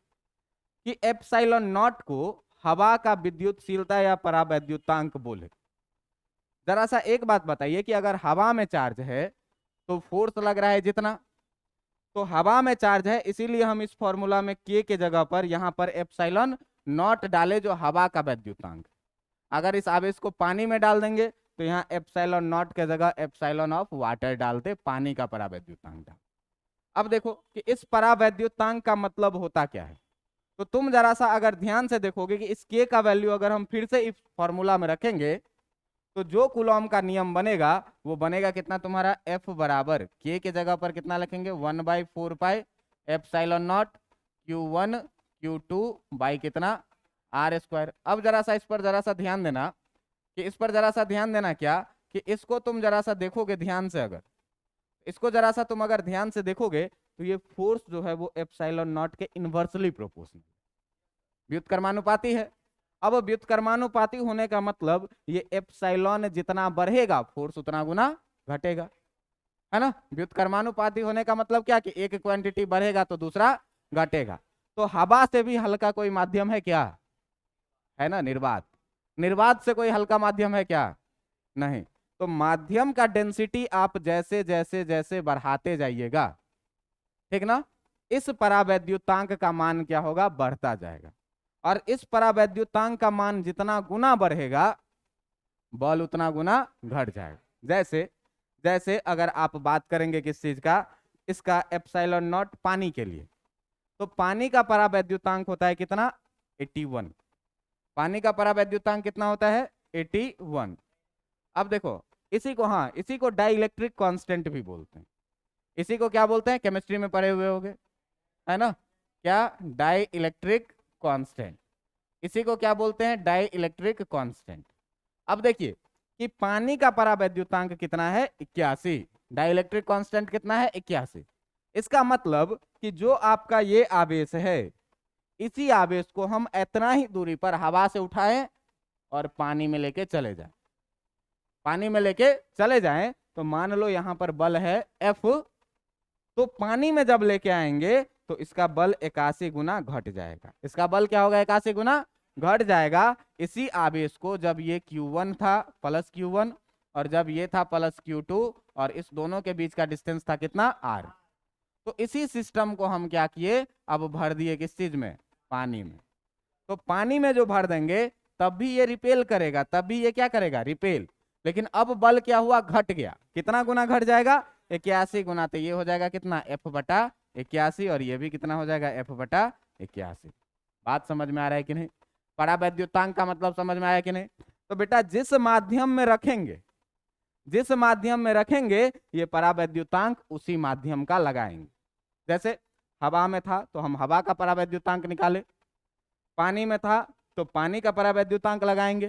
कि एप्सिलॉन नॉट को हवा का विद्युतशीलता या परावैद्युतांक बोले। जरा सा एक बात बताइए कि अगर हवा में चार्ज है तो फोर्स लग रहा है जितना, तो हवा में चार्ज है, इसीलिए हम इस फॉर्मूला में के के जगह पर यहां पर एप्सिलॉन नॉट डाले जो हवा का वैद्युतांक। अगर इस आवेश को पानी में डाल देंगे तो यहाँ एप्सिलॉन नॉट के जगह एप्सिलॉन ऑफ वाटर डालते, पानी का परावैद्युतांक डाल। अब देखो कि इस परावैद्युतांक का मतलब होता क्या है, तो तुम जरा सा अगर ध्यान से देखोगे कि इस के का वैल्यू अगर हम फिर से इस फॉर्मूला में रखेंगे तो जो कूलॉम का नियम बनेगा वो बनेगा कितना तुम्हारा, एफ बराबर के जगह पर कितना लिखेंगे, 1/4 pi epsilon naught Q1 Q2 by कितना, आर स्क्वायर। अब जरा सा इस पर जरा सा ध्यान देना, कि इस पर जरा सा ध्यान देना क्या, कि इसको तुम जरा सा देखोगे ध्यान से, अगर इसको जरा सा तुम अगर ध्यान से देखोगे तो ये फोर्स जो है वो एप्सिलॉन नॉट के इनवर्सली प्रोपोर्शनल, व्युत्क्रमानुपाती है। अब व्युत्क्रमानुपाती होने का मतलब ये एप्सिलॉन जितना बढ़ेगा फोर्स उतना गुना घटेगा, है ना। व्युत्क्रमानुपाती होने का मतलब क्या, कि एक क्वांटिटी बढ़ेगा तो दूसरा घटेगा। तो हवा से भी हल्का कोई माध्यम है क्या, है ना, निर्वात। निर्वात से कोई हल्का माध्यम है क्या, नहीं। तो माध्यम का डेंसिटी आप जैसे जैसे जैसे बढ़ाते जाइएगा, ठीक ना, इस परावैद्युतांक का मान क्या होगा, बढ़ता जाएगा। और इस परावैद्युतांक का मान जितना गुना बढ़ेगा बल उतना गुना घट जाएगा। जैसे जैसे अगर आप बात करेंगे किस चीज का, इसका एप्सिलॉन नॉट पानी के लिए, तो पानी का परावैद्युतांक होता है कितना, 81। पानी का परावैद्युतांक कितना होता है, 81। अब देखो इसी को, हाँ इसी को डाइलेक्ट्रिक कांस्टेंट भी बोलते हैं। इसी को क्या बोलते हैं, केमिस्ट्री में पढ़े हुए होंगे, है ना, क्या, डाई इलेक्ट्रिक कांस्टेंट। इसी को क्या बोलते हैं, डाई इलेक्ट्रिक कांस्टेंट। अब देखिए कि पानी का परावैद्युतांक कितना है, 81, डाई इलेक्ट्रिक कांस्टेंट कितना है, 81। इसका मतलब कि जो आपका ये आवेश है, इसी आवेश को हम इतना ही दूरी पर हवा से उठाएं और पानी में लेके चले जाएं, पानी में लेके चले जाएं, तो मान लो यहां पर बल है F, तो पानी में जब लेके आएंगे तो इसका बल 81 गुना घट जाएगा। इसका बल क्या होगा, 81 गुना घट जाएगा। इसी आवेश को जब ये Q1 था प्लस Q1 और जब ये था प्लस Q2 और इस दोनों के बीच का डिस्टेंस था कितना, R, तो इसी सिस्टम को हम क्या किए, अब भर दिए किस चीज में, पानी में। तो पानी में जो भर देंगे तब भी ये रिपेल करेगा, तब भी ये क्या करेगा, रिपेल। लेकिन अब बल क्या हुआ, घट गया। कितना गुना घट जाएगा, 81 गुना। तो ये हो जाएगा कितना, F बटा 81, और ये भी कितना हो जाएगा, F बटा 81। बात समझ में आ रहा है कि नहीं, परावैद्युतांक का मतलब समझ में आया कि नहीं। तो बेटा जिस माध्यम में रखेंगे, जिस माध्यम में रखेंगे ये परावैद्युतांक उसी माध्यम का लगाएंगे। जैसे हवा में था तो हम हवा का परावैद्युतांक निकाले, पानी में था तो पानी का परावैद्युतांक लगाएंगे,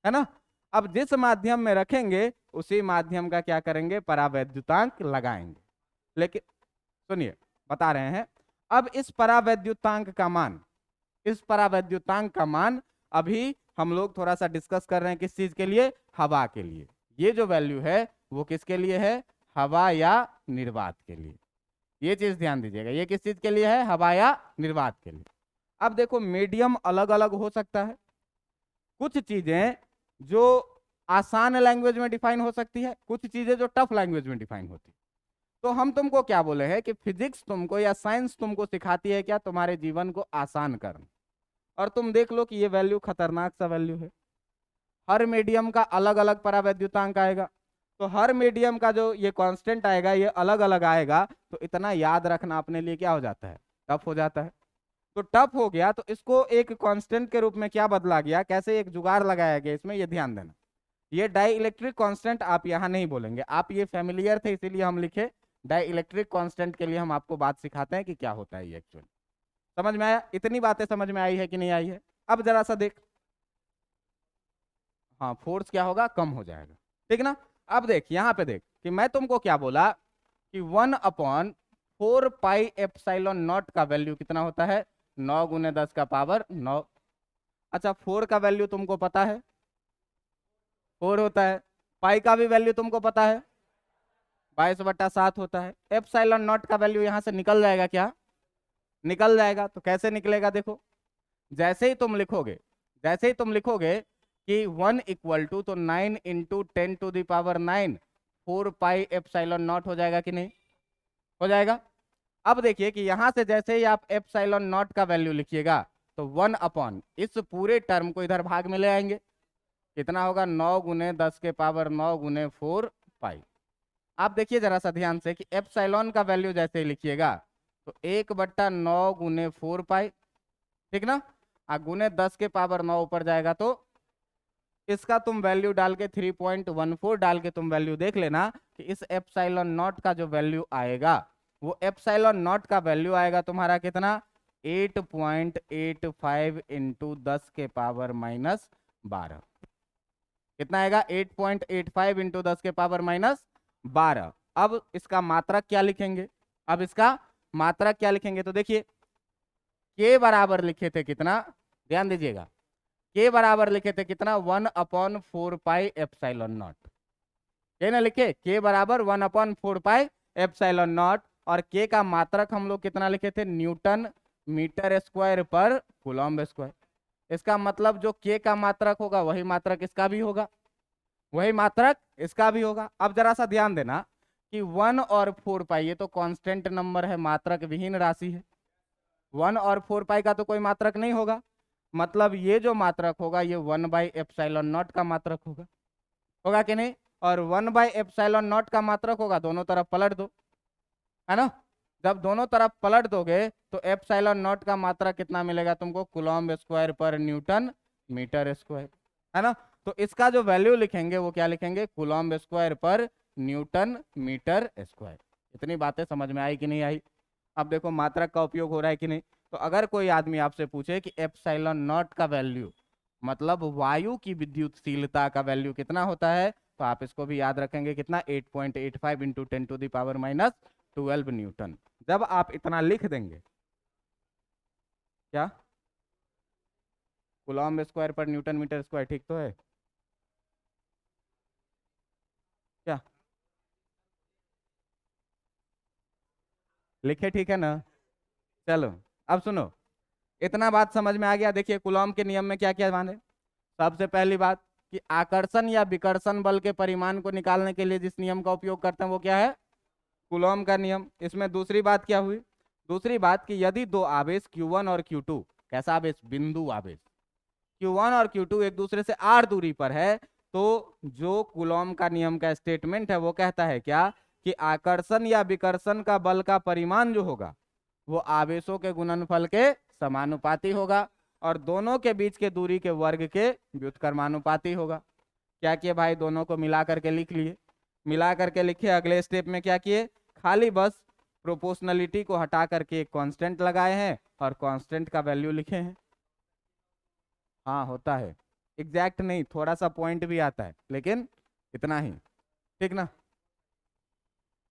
है ना। अब जिस माध्यम में रखेंगे उसी माध्यम का क्या करेंगे, परावैद्युतांक लगाएंगे। लेकिन सुनिए बता रहे हैं, अब इस परावैद्युतांक का मान इस परावैद्युतांक का मान अभी हम लोग थोड़ा सा डिस्कस कर रहे हैं, किस चीज के लिए, हवा के लिए। ये जो वैल्यू है वो किसके लिए है, हवा या निर्वात के लिए। ये चीज ध्यान दीजिएगा, ये किस चीज के लिए है, हवा या निर्वात के लिए। अब देखो मीडियम अलग अलग हो सकता है, कुछ चीजें जो आसान लैंग्वेज में डिफाइन हो सकती है, कुछ चीजें जो टफ लैंग्वेज में डिफाइन होती है। तो हम तुमको क्या बोले हैं कि फिजिक्स तुमको या साइंस तुमको सिखाती है क्या, तुम्हारे जीवन को आसान करना। और तुम देख लो कि ये वैल्यू खतरनाक सा वैल्यू है। हर मीडियम का अलग अलग परावैद्युतांक आएगा, तो हर मीडियम का जो ये कांस्टेंट आएगा ये अलग अलग आएगा, तो इतना याद रखना अपने लिए क्या हो जाता है, टफ हो जाता है। तो टफ हो गया तो इसको एक कांस्टेंट के रूप में क्या बदला गया, कैसे एक जुगाड़ लगाया गया इसमें, ये ध्यान देना। ये डाई इलेक्ट्रिक कांस्टेंट आप यहाँ नहीं बोलेंगे, आप ये फेमिलियर थे इसीलिए हम लिखे डाई इलेक्ट्रिक कांस्टेंट। के लिए हम आपको बात सिखाते हैं कि क्या होता है ये एक्चुअली। समझ में आया, इतनी बातें समझ में आई है कि नहीं आई है। अब जरा सा देख, हाँ फोर्स क्या होगा, कम हो जाएगा, ठीक ना। अब देख यहाँ पे देख कि मैं तुमको क्या बोला कि 1/4 पाई एप्सिलॉन नॉट का वैल्यू कितना होता है, 9 × 10⁻⁹। अच्छा 4 का वैल्यू तुमको पता है, 4 होता है। पाई का भी वैल्यू तुमको पता है, 22/7 होता है। एप्सिलॉन नॉट का वैल्यू यहाँ से निकल जाएगा क्या, निकल जाएगा। तो कैसे निकलेगा, देखो जैसे ही तुम लिखोगे, जैसे ही तुम लिखोगे कि 1 इक्वल टू, तो 9 × 10⁹ 4 पाई एप्सिलॉन नॉट हो जाएगा कि नहीं, हो जाएगा। अब देखिए कि यहां से जैसे ही आप एप्सिलॉन नॉट का वैल्यू लिखिएगा तो 1 इस पूरे टर्म को इधर भाग में ले आएंगे, कितना होगा, 9 × 10⁻⁹ 4 पाई। आप देखिए जरा सा ध्यान से कि एप्सिलॉन का वैल्यू जैसे ही लिखिएगा तो 1/9 × 4 पाई, ठीक ना। गुने 10⁻9 ऊपर जाएगा तो इसका तुम वैल्यू डाल के 3.14 डाल के तुम वैल्यू देख लेना कि इस एप्सिलॉन नॉट का जो वैल्यू आएगा वो एप्सिलॉन नॉट का वैल्यू आएगा तुम्हारा कितना, 8.85 × 10⁻⁻12। कितना आएगा, 8.85 × 10⁻⁻12। अब इसका मात्रक क्या लिखेंगे, अब इसका मात्रक क्या लिखेंगे, तो देखिए के बराबर लिखे थे कितना, ध्यान दीजिएगा, के बराबर लिखे थे कितना, 1/4 पाई एप्सिलॉन नॉट। के ना लिखे, के बराबर 1/4 पाई एप्सिलॉन नॉट। और के का मात्रक हम लोग कितना लिखे थे, न्यूटन मीटर स्क्वायर पर कूलम्ब स्क्वायर। इसका मतलब जो के का मात्रक होगा वही मात्रक इसका भी होगा, वही मात्रक इसका भी होगा। अब जरा सा ध्यान देना कि 1 और 4 पाई ये तो कांस्टेंट नंबर है, मात्रक विहीन राशि है। 1 और 4 पाई का तो कोई मात्रक नहीं होगा, मतलब ये जो मात्रक होगा ये 1/एप्सिलॉन नॉट का मात्रक होगा, होगा कि नहीं। और 1/एप्सिलॉन नॉट का मात्रक होगा, दोनों तरफ पलट दो, है ना। जब दोनों तरफ पलट दोगे तो एप्सिलॉन नॉट का मात्रक कितना मिलेगा तुमको, कूलम्ब स्क्वायर पर न्यूटन मीटर स्क्वायर, है ना। तो इसका जो वैल्यू लिखेंगे वो क्या लिखेंगे, कूलम्ब स्क्वायर पर न्यूटन मीटर स्क्वायर। इतनी बातें समझ में आई कि नहीं आई। अब देखो मात्रक का उपयोग हो रहा है कि नहीं। तो अगर कोई आदमी आपसे पूछे कि एप्सिलॉन नॉट का वैल्यू मतलब वायु की विद्युतशीलता का वैल्यू कितना होता है, तो आप इसको भी याद रखेंगे कितना, 8.85 × 10⁻⁻12 न्यूटन। जब आप इतना लिख देंगे, क्या कूलम्ब स्क्वायर पर न्यूटन मीटर स्क्वायर, ठीक तो है क्या, लिखे ठीक है ना। चलो अब सुनो, इतना बात समझ में आ गया। देखिए कूलम्ब के नियम में क्या क्या माने। सबसे पहली बात कि आकर्षण या विकर्षण बल के परिमाण को निकालने के लिए जिस नियम का उपयोग करते हैं वो क्या है, कूलॉम का नियम। इसमें दूसरी बात क्या हुई, दूसरी बात कि यदि दो आवेश Q1 और Q2, कैसा आवेश, बिंदु आवेश, Q1 और Q2 एक दूसरे से r दूरी पर है, तो जो कूलॉम का नियम का स्टेटमेंट है वो कहता है क्या, कि आकर्षण या विकर्षण का बल का परिमाण जो होगा वो आवेशों के गुणनफल के समानुपाती होगा और दोनों के बीच के दूरी के वर्ग के व्युत्क्रमानुपाती होगा। क्या किए भाई, दोनों को मिला करके लिख लिए, मिला करके लिखे। अगले स्टेप में क्या किए, खाली बस प्रोपोर्शनलिटी को हटा करके एक कांस्टेंट लगाए हैं और कांस्टेंट का वैल्यू लिखे हैं। हाँ होता है, एग्जैक्ट नहीं, थोड़ा सा पॉइंट भी आता है, लेकिन इतना ही, ठीक ना।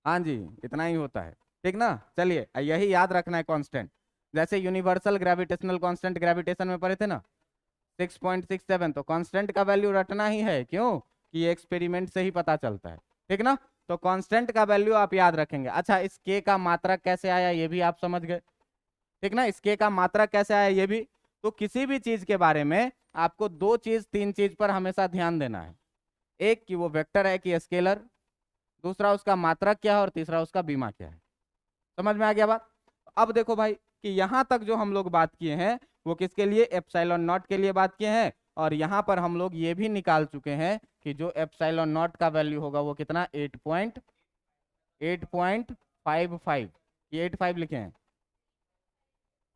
हाँ जी इतना ही होता है, ठीक ना। चलिए यही याद रखना है कांस्टेंट। जैसे यूनिवर्सल ग्रेविटेशनल कांस्टेंट ग्रेविटेशन में पढ़े थे ना 6.67, तो कांस्टेंट का वैल्यू रटना ही है, क्यों कि ये एक्सपेरिमेंट से ही पता चलता है, ठीक ना। तो कांस्टेंट का वैल्यू आप याद रखेंगे। अच्छा, इस के का मात्रक कैसे आया ये भी आप समझ गए, ठीक ना। इस के का मात्रक कैसे आया ये भी। तो किसी भी चीज के बारे में आपको दो चीज तीन चीज पर हमेशा ध्यान देना है, एक कि वो वेक्टर है कि स्केलर, दूसरा उसका मात्रक क्या है, और तीसरा उसका बीमा क्या है। समझ में आ गया बात। अब देखो भाई कि यहां तक जो हम लोग बात किए हैं वो किसके लिए, एप्सिलॉन नॉट के लिए बात किए हैं। और यहां पर हम लोग ये भी निकाल चुके हैं कि जो एप्सिलॉन नॉट का वैल्यू होगा वो कितना 8.55, ये 85 लिखे हैं,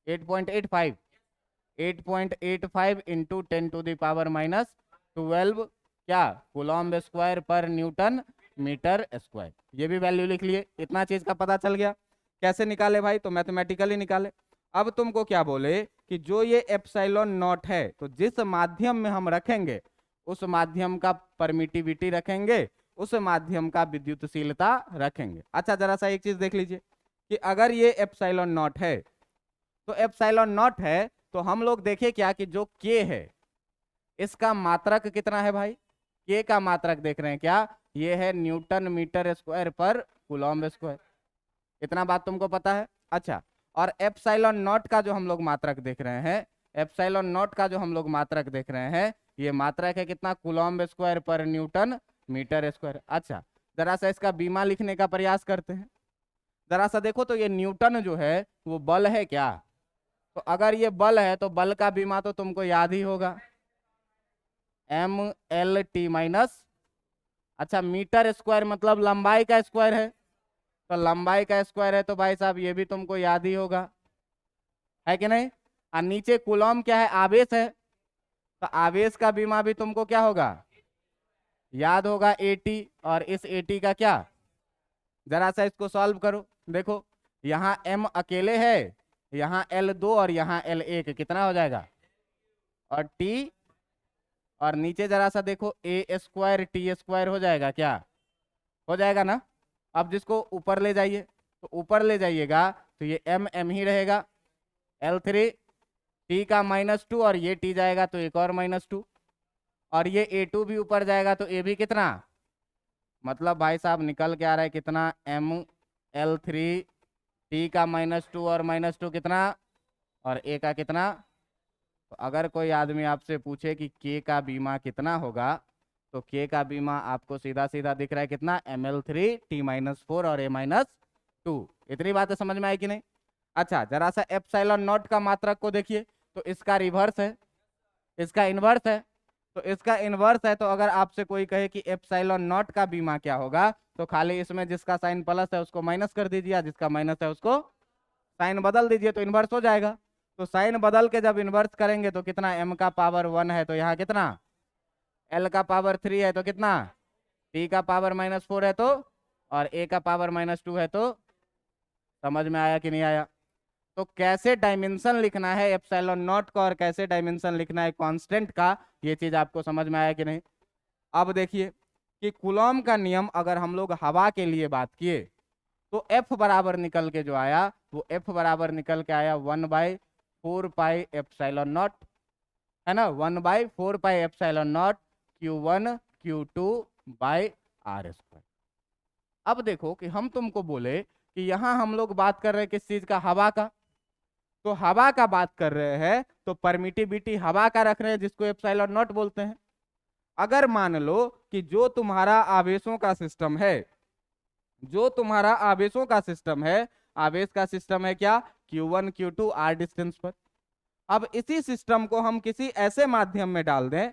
8.85, 8.85 इंटू 10⁻⁻12 क्या कूलम्ब स्क्वायर पर न्यूटन मीटर स्क्वायर। ये भी वैल्यू लिख लिए, इतना चीज का पता चल गया। कैसे निकाले भाई, तो मैथमेटिकली निकाले। अब तुमको क्या बोले कि जो ये एप्सिलॉन नॉट है तो जिस माध्यम में हम रखेंगे उस माध्यम का परमिटिविटी रखेंगे, उस माध्यम का विद्युतशीलता रखेंगे। अच्छा जरा सा एक चीज देख लीजिए कि अगर ये एप्सिलॉन नॉट है तो एप्सिलॉन नॉट है तो हम लोग देखें क्या कि जो के है इसका मात्रक कितना है भाई, के का मात्रक देख रहे हैं क्या, ये है न्यूटन मीटर स्क्वायर पर कूलम्ब स्क्वायर। इतना बात तुमको पता है। अच्छा, और एप्सिलॉन नॉट का जो हम लोग मात्रक देख रहे हैं, एप्सिलॉन नॉट का जो हम लोग मात्रक देख रहे हैं, ये मात्रक है कितना, कूलम्ब स्क्वायर पर न्यूटन मीटर स्क्वायर। अच्छा जरा सा इसका बीमा लिखने का प्रयास करते हैं। जरा सा देखो तो ये न्यूटन जो है वो बल है क्या, तो अगर ये बल है तो बल का बीमा तो तुमको याद ही होगा, MLT-। अच्छा मीटर स्क्वायर मतलब लंबाई का स्क्वायर है, तो लंबाई का स्क्वायर है तो भाई साहब ये भी तुमको याद ही होगा, है कि नहीं। और नीचे कूलम्ब क्या है, आवेश है, तो आवेश का बीमा भी तुमको क्या होगा, याद होगा, AT। और इस AT का क्या, जरा सा इसको सॉल्व करो। देखो यहाँ M अकेले है, यहाँ L2 और यहाँ L1, कितना हो जाएगा, और T, और नीचे जरा सा देखो A² T² हो जाएगा क्या, हो जाएगा ना। अब जिसको ऊपर ले जाइए, तो ऊपर ले जाइएगा तो ये M ही रहेगा, L3 T का -2 और ये T जाएगा तो एक और -2, और ये A2 भी ऊपर जाएगा तो A भी कितना, मतलब भाई साहब निकल के आ रहा है कितना, ML3 T का -2 और -2 कितना, और A का कितना। तो अगर कोई आदमी आपसे पूछे कि के का बीमा कितना होगा, तो के का बीमा आपको सीधा सीधा दिख रहा है कितना, ML3 T-4 और A-2। इतनी बातें समझ में आई कि नहीं। अच्छा जरा सा एप्सिलॉन नॉट का मात्रक को देखिए, तो इसका रिवर्स है, इसका इनवर्स है, तो इसका इनवर्स है। तो अगर आपसे कोई कहे कि एप्सिलॉन नॉट का बीमा क्या होगा, तो खाली इसमें जिसका साइन प्लस है उसको माइनस कर दीजिए, जिसका माइनस है उसको साइन बदल दीजिए, तो इनवर्स हो जाएगा। तो साइन बदल के जब इनवर्स करेंगे तो कितना, M का पावर 1 है तो यहाँ कितना, L का पावर 3 है तो कितना, T का पावर -4 है तो, और A का पावर -2 है तो। समझ में आया कि नहीं आया। तो कैसे डायमेंशन लिखना है एप्सिलॉन नॉट का और कैसे डायमेंशन लिखना है कांस्टेंट का, ये चीज आपको समझ में आया कि नहीं। अब देखिए कि कूलॉम का नियम अगर हम लोग हवा के लिए बात किए तो F बराबर निकल के जो आया वो F बराबर निकल के आया 1/4 पाई एप्सिलॉन नॉट, है ना, 1/4 pi epsilon naught Q1 Q2 by R²। अब देखो कि हम तुमको बोले कि यहां हम लोग बात कर रहे हैं किस चीज का, हवा का, तो हवा का बात कर रहे हैं तो परमिटिविटी हवा का रख रहे हैं जिसको एप्सिलॉन नॉट बोलते हैं। अगर मान लो कि जो तुम्हारा आवेशों का सिस्टम है, जो तुम्हारा आवेशों का सिस्टम है, आवेश का सिस्टम है क्या, Q1 Q2 R डिस्टेंस पर। अब इसी सिस्टम को हम किसी ऐसे माध्यम में डाल दें,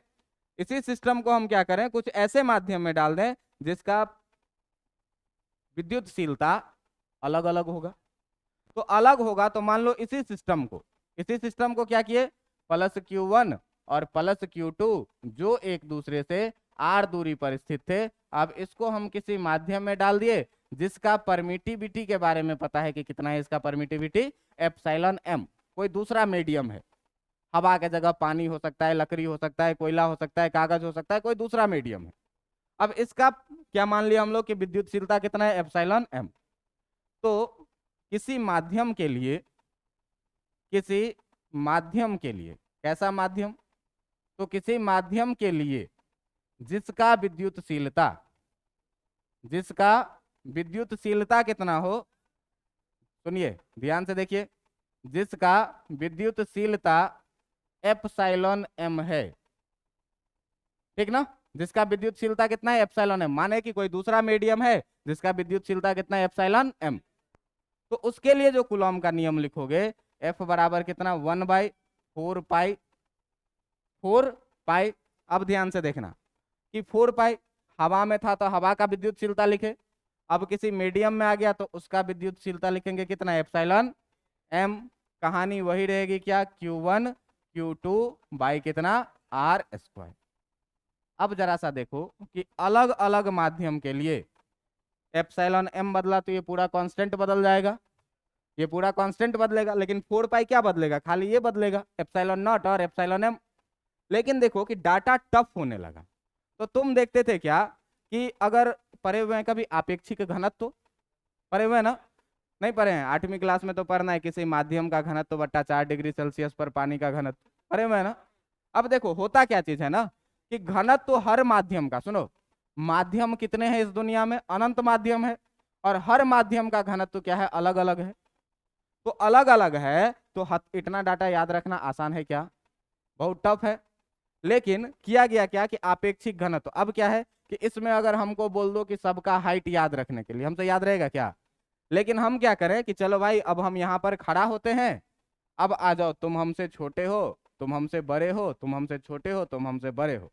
इसी सिस्टम को हम क्या करें, कुछ ऐसे माध्यम में डाल दें जिसका विद्युतशीलता अलग अलग होगा। तो अलग होगा तो मान लो इसी सिस्टम को क्या किए, +Q1 और +Q2 जो एक दूसरे से R दूरी पर स्थित थे, अब इसको हम किसी माध्यम में डाल दिए जिसका परमिटिविटी के बारे में पता है कि कितना है इसका परमिटिविटी, एप्सिलॉन M। कोई दूसरा मीडियम है, हवा के जगह पानी हो सकता है, लकड़ी हो सकता है, कोयला हो सकता है, कागज हो सकता है, कोई दूसरा मीडियम है। अब इसका क्या मान लिया हम लोग कि विद्युतशीलता कितना है, एप्सिलॉन M। तो किसी माध्यम के लिए किसी माध्यम के लिए, कैसा माध्यम, तो किसी माध्यम के लिए जिसका विद्युतशीलता कितना हो, सुनिए ध्यान से देखिए, जिसका विद्युतशीलता एप्सिलॉन एम है, ठीक ना, जिसका विद्युतशीलता कितना है, एप्सिलॉन एम, माने कि कोई दूसरा मीडियम है जिसका विद्युतशीलता कितना है, एप्सिलॉन एम, तो उसके लिए जो कूलॉम का नियम लिखोगे, एफ बराबर कितना, 1/4 पाई, 4 पाई। अब ध्यान से देखना कि 4 पाई हवा में था तो हवा का विद्युतशीलता लिखे, अब किसी मीडियम में आ गया तो उसका विद्युतशीलता लिखेंगे कितना, एप्सिलॉन एम। कहानी वही रहेगी क्या, Q1 Q2 कितना, R²। अब जरा सा देखो कि अलग अलग माध्यम के लिए एप्सिलॉन एम बदला तो ये पूरा कांस्टेंट बदल जाएगा, ये पूरा कांस्टेंट बदलेगा, लेकिन 4 पाई क्या बदलेगा, खाली ये बदलेगा, एप्सिलॉन नॉट और एप्सिलॉन एम। लेकिन देखो कि डाटा टफ होने लगा, तो तुम देखते थे क्या कि अगर पढ़े हुए हैं कभी आपेक्षिक घनत्व, पढ़े हुए हैं ना, नहीं पढ़े हैं, 8वीं क्लास में तो पढ़ना है, किसी माध्यम का घनत्व बट्टा 4 डिग्री सेल्सियस पर पानी का घनत्व, पढ़े हुए हैं ना। अब देखो होता क्या चीज है ना कि घनत्व हर माध्यम का, सुनो, माध्यम कितने हैं इस दुनिया में, अनंत माध्यम है, और हर माध्यम का घनत्व क्या है, अलग अलग है। तो अलग अलग है तो इतना डाटा याद रखना आसान है क्या, बहुत टफ है। लेकिन किया गया क्या कि आपेक्षिक घनत्व, अब क्या है कि इसमें अगर हमको बोल दो कि सबका हाइट याद रखने के लिए, हमसे याद रहेगा क्या, लेकिन हम क्या करें कि चलो भाई अब हम यहाँ पर खड़ा होते हैं, अब आ जाओ, तुम हमसे छोटे हो, तुम हमसे बड़े हो, तुम हमसे छोटे हो, तुम हमसे बड़े हो,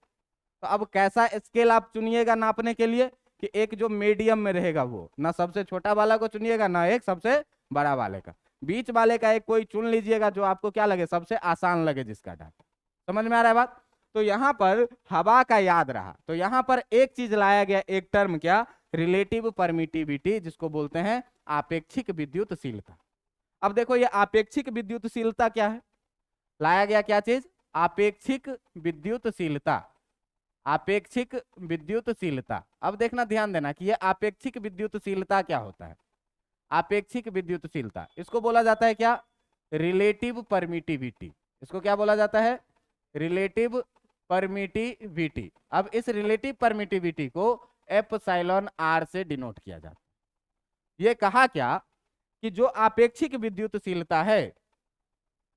तो अब कैसा स्केल आप चुनिएगा नापने के लिए, कि एक जो मीडियम में रहेगा, वो ना सबसे छोटा वाला को चुनिएगा ना एक सबसे बड़ा वाले का, बीच वाले का एक कोई चुन लीजिएगा जो आपको क्या लगे, सबसे आसान लगे जिसका डाटा। समझ में आ रहा है बात। तो यहाँ पर हवा का याद रहा, तो यहाँ पर एक चीज लाया गया, एक टर्म क्या, रिलेटिव परमिटिविटी, जिसको बोलते हैं आपेक्षिक विद्युतशीलता। अब देखो ये आपेक्षिक विद्युतशीलता क्या है, लाया गया क्या चीज, आपेक्षिक विद्युतशीलता, आपेक्षिक विद्युतशीलता। अब देखना ध्यान देना कि ये आपेक्षिक विद्युतशीलता क्या होता है, आपेक्षिक विद्युतशीलता इसको बोला जाता है क्या, रिलेटिव परमिटिविटी, इसको क्या बोला जाता है, रिलेटिव परमिटिविटी। अब इस रिलेटिव परमिटिविटी को एप्सिलॉन आर से डिनोट किया जाता है। ये कहा क्या कि जो आपेक्षिक विद्युतशीलता है,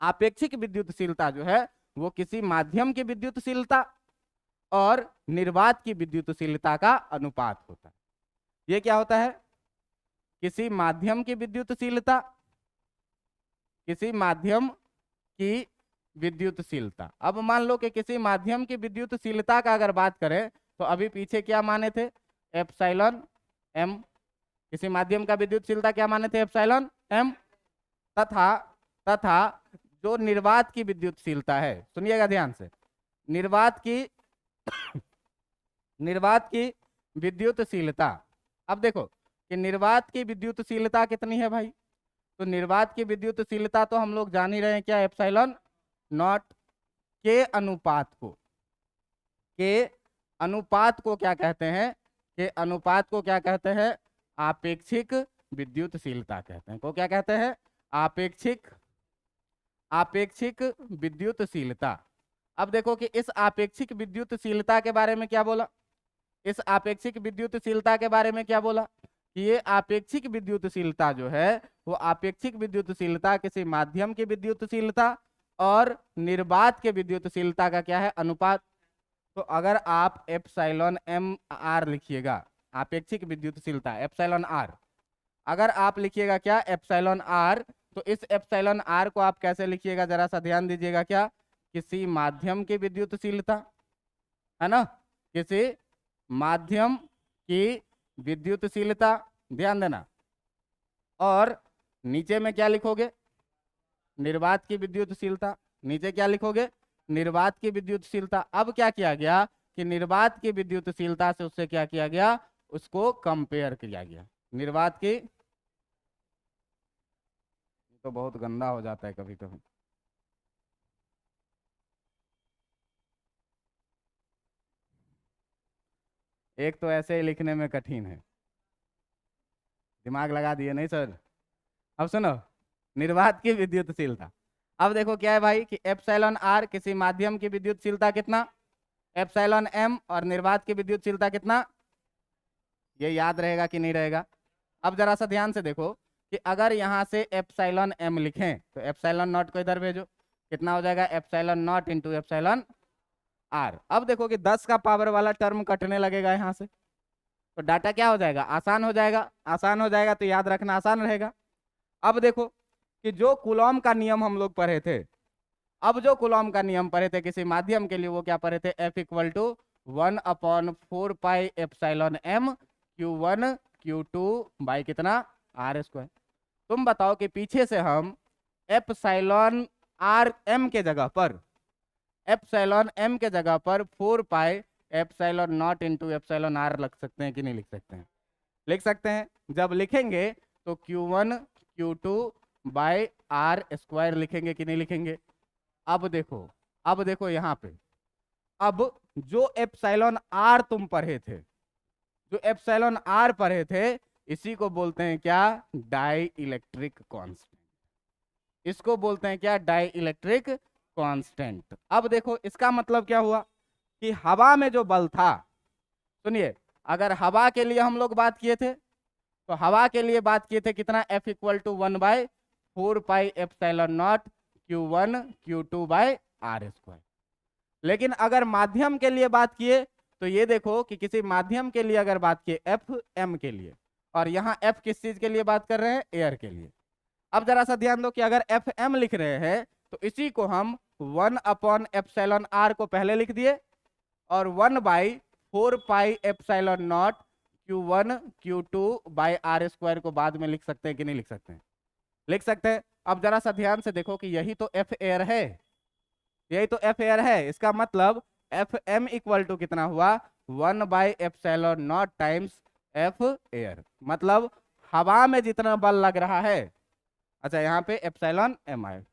आपेक्षिक विद्युतशीलता जो है वो किसी माध्यम की विद्युतशीलता और निर्वात की विद्युतशीलता का अनुपात होता है। ये क्या होता है, किसी माध्यम की विद्युतशीलता, किसी माध्यम की विद्युतशीलता। अब मान लो कि किसी माध्यम की विद्युतशीलता का अगर बात करें तो अभी पीछे क्या माने थे, एप्सिलॉन एम, किसी माध्यम का विद्युतशीलता क्या माने थे, एप्सिलॉन एम। तथा तथा जो निर्वात की विद्युतशीलता है, सुनिएगा ध्यान से, निर्वात की निर्वात की विद्युतशीलता। अब देखो कि निर्वात की विद्युतशीलता कितनी है भाई, तो निर्वात की विद्युतशीलता तो हम लोग जान ही रहे हैं क्या, एप्सिलॉन नॉट, के अनुपात को, के अनुपात को क्या कहते हैं, के अनुपात को क्या कहते हैं, आपेक्षिक विद्युतशीलता कहते हैं, को क्या कहते हैं, आपेक्षिक, आपेक्षिक विद्युतशीलता। अब देखो कि इस आपेक्षिक विद्युतशीलता के बारे में क्या बोला, इस आपेक्षिक विद्युतशीलता के बारे में क्या बोला कि ये आपेक्षिक विद्युतशीलता जो है वो आपेक्षिक विद्युतशीलता किसी माध्यम की विद्युतशीलता और निर्वात के विद्युतशीलता का क्या है, अनुपात। तो अगर आप एप्सिलॉन एम आर लिखिएगा, आपेक्षिक विद्युतशीलता एप्सिलॉन आर, अगर आप लिखिएगा क्या, एप्सिलॉन आर, तो इस एप्सिलॉन आर को आप कैसे लिखिएगा, जरा सा ध्यान दीजिएगा, क्या, किसी माध्यम की विद्युतशीलता है ना, किसी माध्यम की विद्युतशीलता, ध्यान देना, और नीचे में क्या लिखोगे, निर्वात की विद्युतशीलता, नीचे क्या लिखोगे, निर्वात की विद्युतशीलता। अब क्या किया गया कि निर्वात की विद्युतशीलता से उससे क्या किया गया, उसको कंपेयर किया गया, निर्वात की, तो बहुत गंदा हो जाता है कभी कभी, एक तो ऐसे ही लिखने में कठिन है, दिमाग लगा दिए नहीं सर। अब सुनो, निर्वात की विद्युतशीलता, अब देखो क्या है भाई कि एप्सिलॉन आर किसी माध्यम की विद्युतशीलता कितना, एप्सिलॉन एम, और निर्वात की विद्युतशीलता कितना, ये याद रहेगा कि नहीं रहेगा। अब जरा सा ध्यान से देखो कि अगर यहाँ से एप्सिलॉन एम लिखें तो एप्सिलॉन नॉट को इधर भेजो, कितना हो जाएगा epsilon naught into epsilon r. अब देखो कि 10 का पावर वाला टर्म कटने लगेगा यहाँ से, तो डाटा क्या हो जाएगा, आसान हो जाएगा। आसान हो जाएगा तो याद रखना आसान रहेगा। अब देखो कि जो कूलॉम का नियम हम लोग पढ़े थे, अब जो कूलॉम का नियम पढ़े थे किसी माध्यम के लिए, वो क्या पढ़े थे, F equal to 1/4 pi epsilon m Q1 Q2 by कितना आर स्क्वायर। तुम बताओ कि पीछे से हम एप्सिलॉन आर एम के जगह पर, एप्सिलॉन एम के जगह पर 4 pi epsilon naught into epsilon r लिख सकते हैं कि नहीं लिख सकते हैं, लिख सकते हैं। जब लिखेंगे तो Q1 Q2 by r square लिखेंगे कि नहीं लिखेंगे। अब देखो, अब देखो यहाँ पे, अब जो एप्सिलॉन आर तुम पढ़े थे, जो एप्सिलॉन आर पढ़े थे, इसी को बोलते हैं क्या, डाई इलेक्ट्रिक कांस्टेंट। इसको बोलते हैं क्या, डाई इलेक्ट्रिक कांस्टेंट। अब देखो इसका मतलब क्या हुआ कि हवा में जो बल था, सुनिए, अगर हवा के लिए हम लोग बात किए थे तो हवा के लिए बात किए थे कितना, F equal to 1/4 pi epsilon naught Q1 Q2 by r square. लेकिन अगर माध्यम के लिए बात किए तो ये देखो कि किसी माध्यम के लिए अगर बात किए एफ एम के लिए, और यहाँ एफ किस चीज के लिए बात कर रहे हैं, एयर के लिए। अब जरा सा ध्यान दो कि अगर एफ एम लिख रहे हैं तो इसी को हम 1/एप्सिलॉन आर को पहले लिख दिए, और 1/4 pi epsilon naught Q1 Q2 by r square को बाद में लिख सकते हैं कि नहीं लिख सकते हैं, लिख सकते हैं। अब जरा सा ध्यान से देखो कि यही तो एफ एयर है, यही तो एफ एयर है। इसका मतलब एफ एम इक्वल टू कितना हुआ, 1/एप्सिलॉन नॉट टाइम्स एफ एयर, मतलब हवा में जितना बल लग रहा है। अच्छा यहाँ पे एप्सिलॉन एम आए,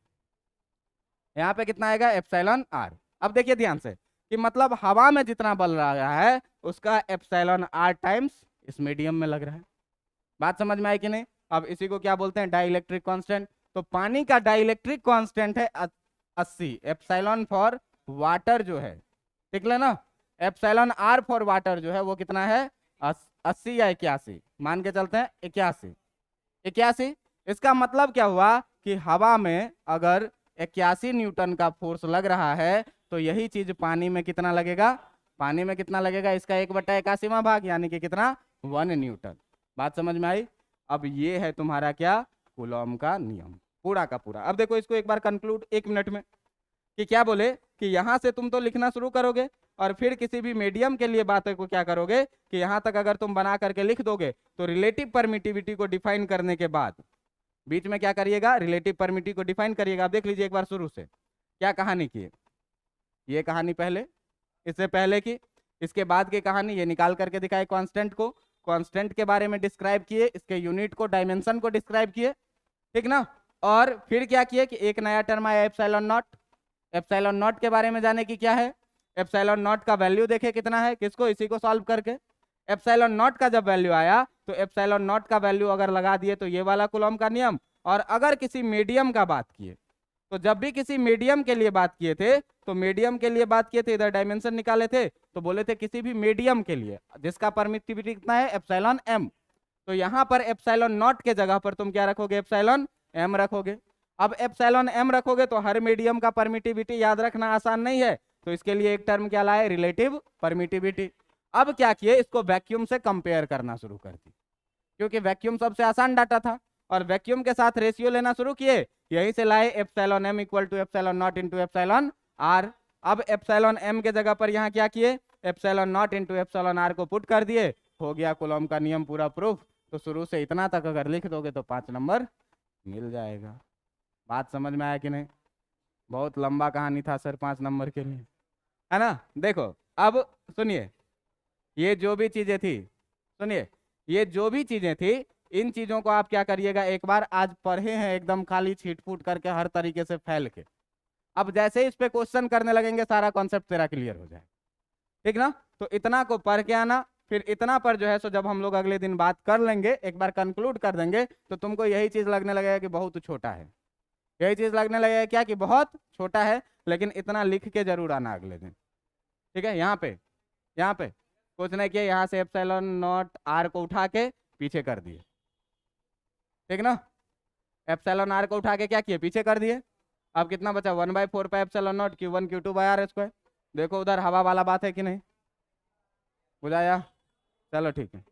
यहाँ पे कितना आएगा एप्सिलॉन आर। अब देखिए ध्यान से कि मतलब हवा में जितना बल लग रहा है उसका एप्सिलॉन आर टाइम्स इस मीडियम में लग रहा है। बात समझ में आई कि नहीं। अब इसी को क्या बोलते हैं, डाइलेक्ट्रिक कांस्टेंट। तो पानी का डाइलेक्ट्रिक कांस्टेंट है 80, एप्सिलॉन फॉर वाटर जो है, ठीक है ना, एप्सिलॉन आर फॉर वाटर जो है वो कितना है 80 या 81, मान के चलते हैं 81, 81। इसका मतलब क्या हुआ कि हवा में अगर 81 न्यूटन का फोर्स लग रहा है तो यही चीज पानी में कितना लगेगा, पानी में कितना लगेगा, इसका 1/81वां भाग, यानी कि कितना 1 न्यूटन। बात समझ में आई। अब ये है तुम्हारा क्या, कूलॉम का नियम पूरा का पूरा। अब देखो इसको एक बार कंक्लूड 1 मिनट में कि क्या बोले कि यहां से तुम तो लिखना शुरू करोगे और फिर किसी भी मीडियम के लिए बातों को क्या करोगे कि यहां तक अगर तुम बना करके लिख दोगे तो रिलेटिव परमिटिविटी को डिफाइन करने के बाद बीच में क्या करिएगा, रिलेटिव परमिटिविटी को डिफाइन करिएगा। आप देख लीजिए एक बार शुरू से क्या कहानी की, ये कहानी पहले, इससे पहले की, इसके बाद की कहानी, ये निकाल करके दिखाए कांस्टेंट को, कांस्टेंट के बारे में डिस्क्राइब किए, इसके यूनिट को, डायमेंशन को डिस्क्राइब किए, ठीक ना। और फिर क्या किए कि एक नया टर्म आया एप्सिलॉन नॉट। एप्सिलॉन नॉट के बारे में जाने की क्या है, एप्सिलॉन नॉट का वैल्यू देखे कितना है, किसको, इसी को सॉल्व करके। एप्सिलॉन नॉट का जब वैल्यू आया तो एप्सिलॉन नॉट का वैल्यू अगर लगा दिए तो ये वाला कूलॉम का नियम। और अगर किसी मीडियम का बात किए तो जब भी किसी मीडियम के लिए बात किए थे तो मीडियम के लिए बात किए थे, इधर डायमेंशन निकाले थे तो बोले थे किसी भी मीडियम के लिए जिसका परमिटिविटी कितना है एप्सिलॉन एम, तो यहाँ पर एप्सिलॉन नॉट के जगह पर तुम क्या रखोगे, एप्सिलॉन एम रखोगे। अब एप्सिलॉन एम रखोगे तो हर मीडियम का परमिटिविटी याद रखना आसान नहीं है, तो इसके लिए एक टर्म क्या लाए, रिलेटिव परमिटिविटी। अब क्या किए, इसको वैक्यूम से कंपेयर करना शुरू कर दी, क्योंकि वैक्यूम सबसे आसान डाटा था, और वैक्यूम के साथ रेशियो लेना शुरू किए, यहीं से लाए epsilon m equal to epsilon naught into epsilon r. अब एप्सिलॉन एम के जगह पर यहाँ क्या किए, epsilon naught into epsilon r को पुट कर दिए, हो गया कूलॉम का नियम पूरा प्रूफ। तो शुरू से इतना तक अगर लिख दोगे तो 5 नंबर मिल जाएगा। बात समझ में आया कि नहीं, बहुत लंबा कहानी था सर 5 नंबर के लिए, है ना। देखो अब सुनिए, ये जो भी चीजें थी, सुनिए, ये जो भी चीजें थी, इन चीजों को आप क्या करिएगा, एक बार आज पढ़े हैं एकदम खाली छीट-फूट करके हर तरीके से फैल के, अब जैसे ही इस पे क्वेश्चन करने लगेंगे सारा कॉन्सेप्ट तेरा क्लियर हो जाए, ठीक ना। तो इतना को पढ़ के आना, फिर इतना पर जो है सो जब हम लोग अगले दिन बात कर लेंगे, एक बार कंक्लूड कर देंगे, तो तुमको यही चीज लगने लगेगा कि बहुत छोटा है, यही चीज लगने लगेगा क्या कि बहुत छोटा है, लेकिन इतना लिख के जरूर आना अगले दिन। ठीक है, यहाँ पे कुछ नहीं किया, यहाँ से एप्सिलॉन नॉट आर को उठा के पीछे कर दिए। ठीक ना, एप्सिलॉन आर को उठा के क्या किए, पीछे कर दिए। अब कितना बचा, 1/4 pi epsilon naught Q1 Q2 by r square. देखो उधर हवा वाला बात है कि नहीं, बुझाया? चलो ठीक है।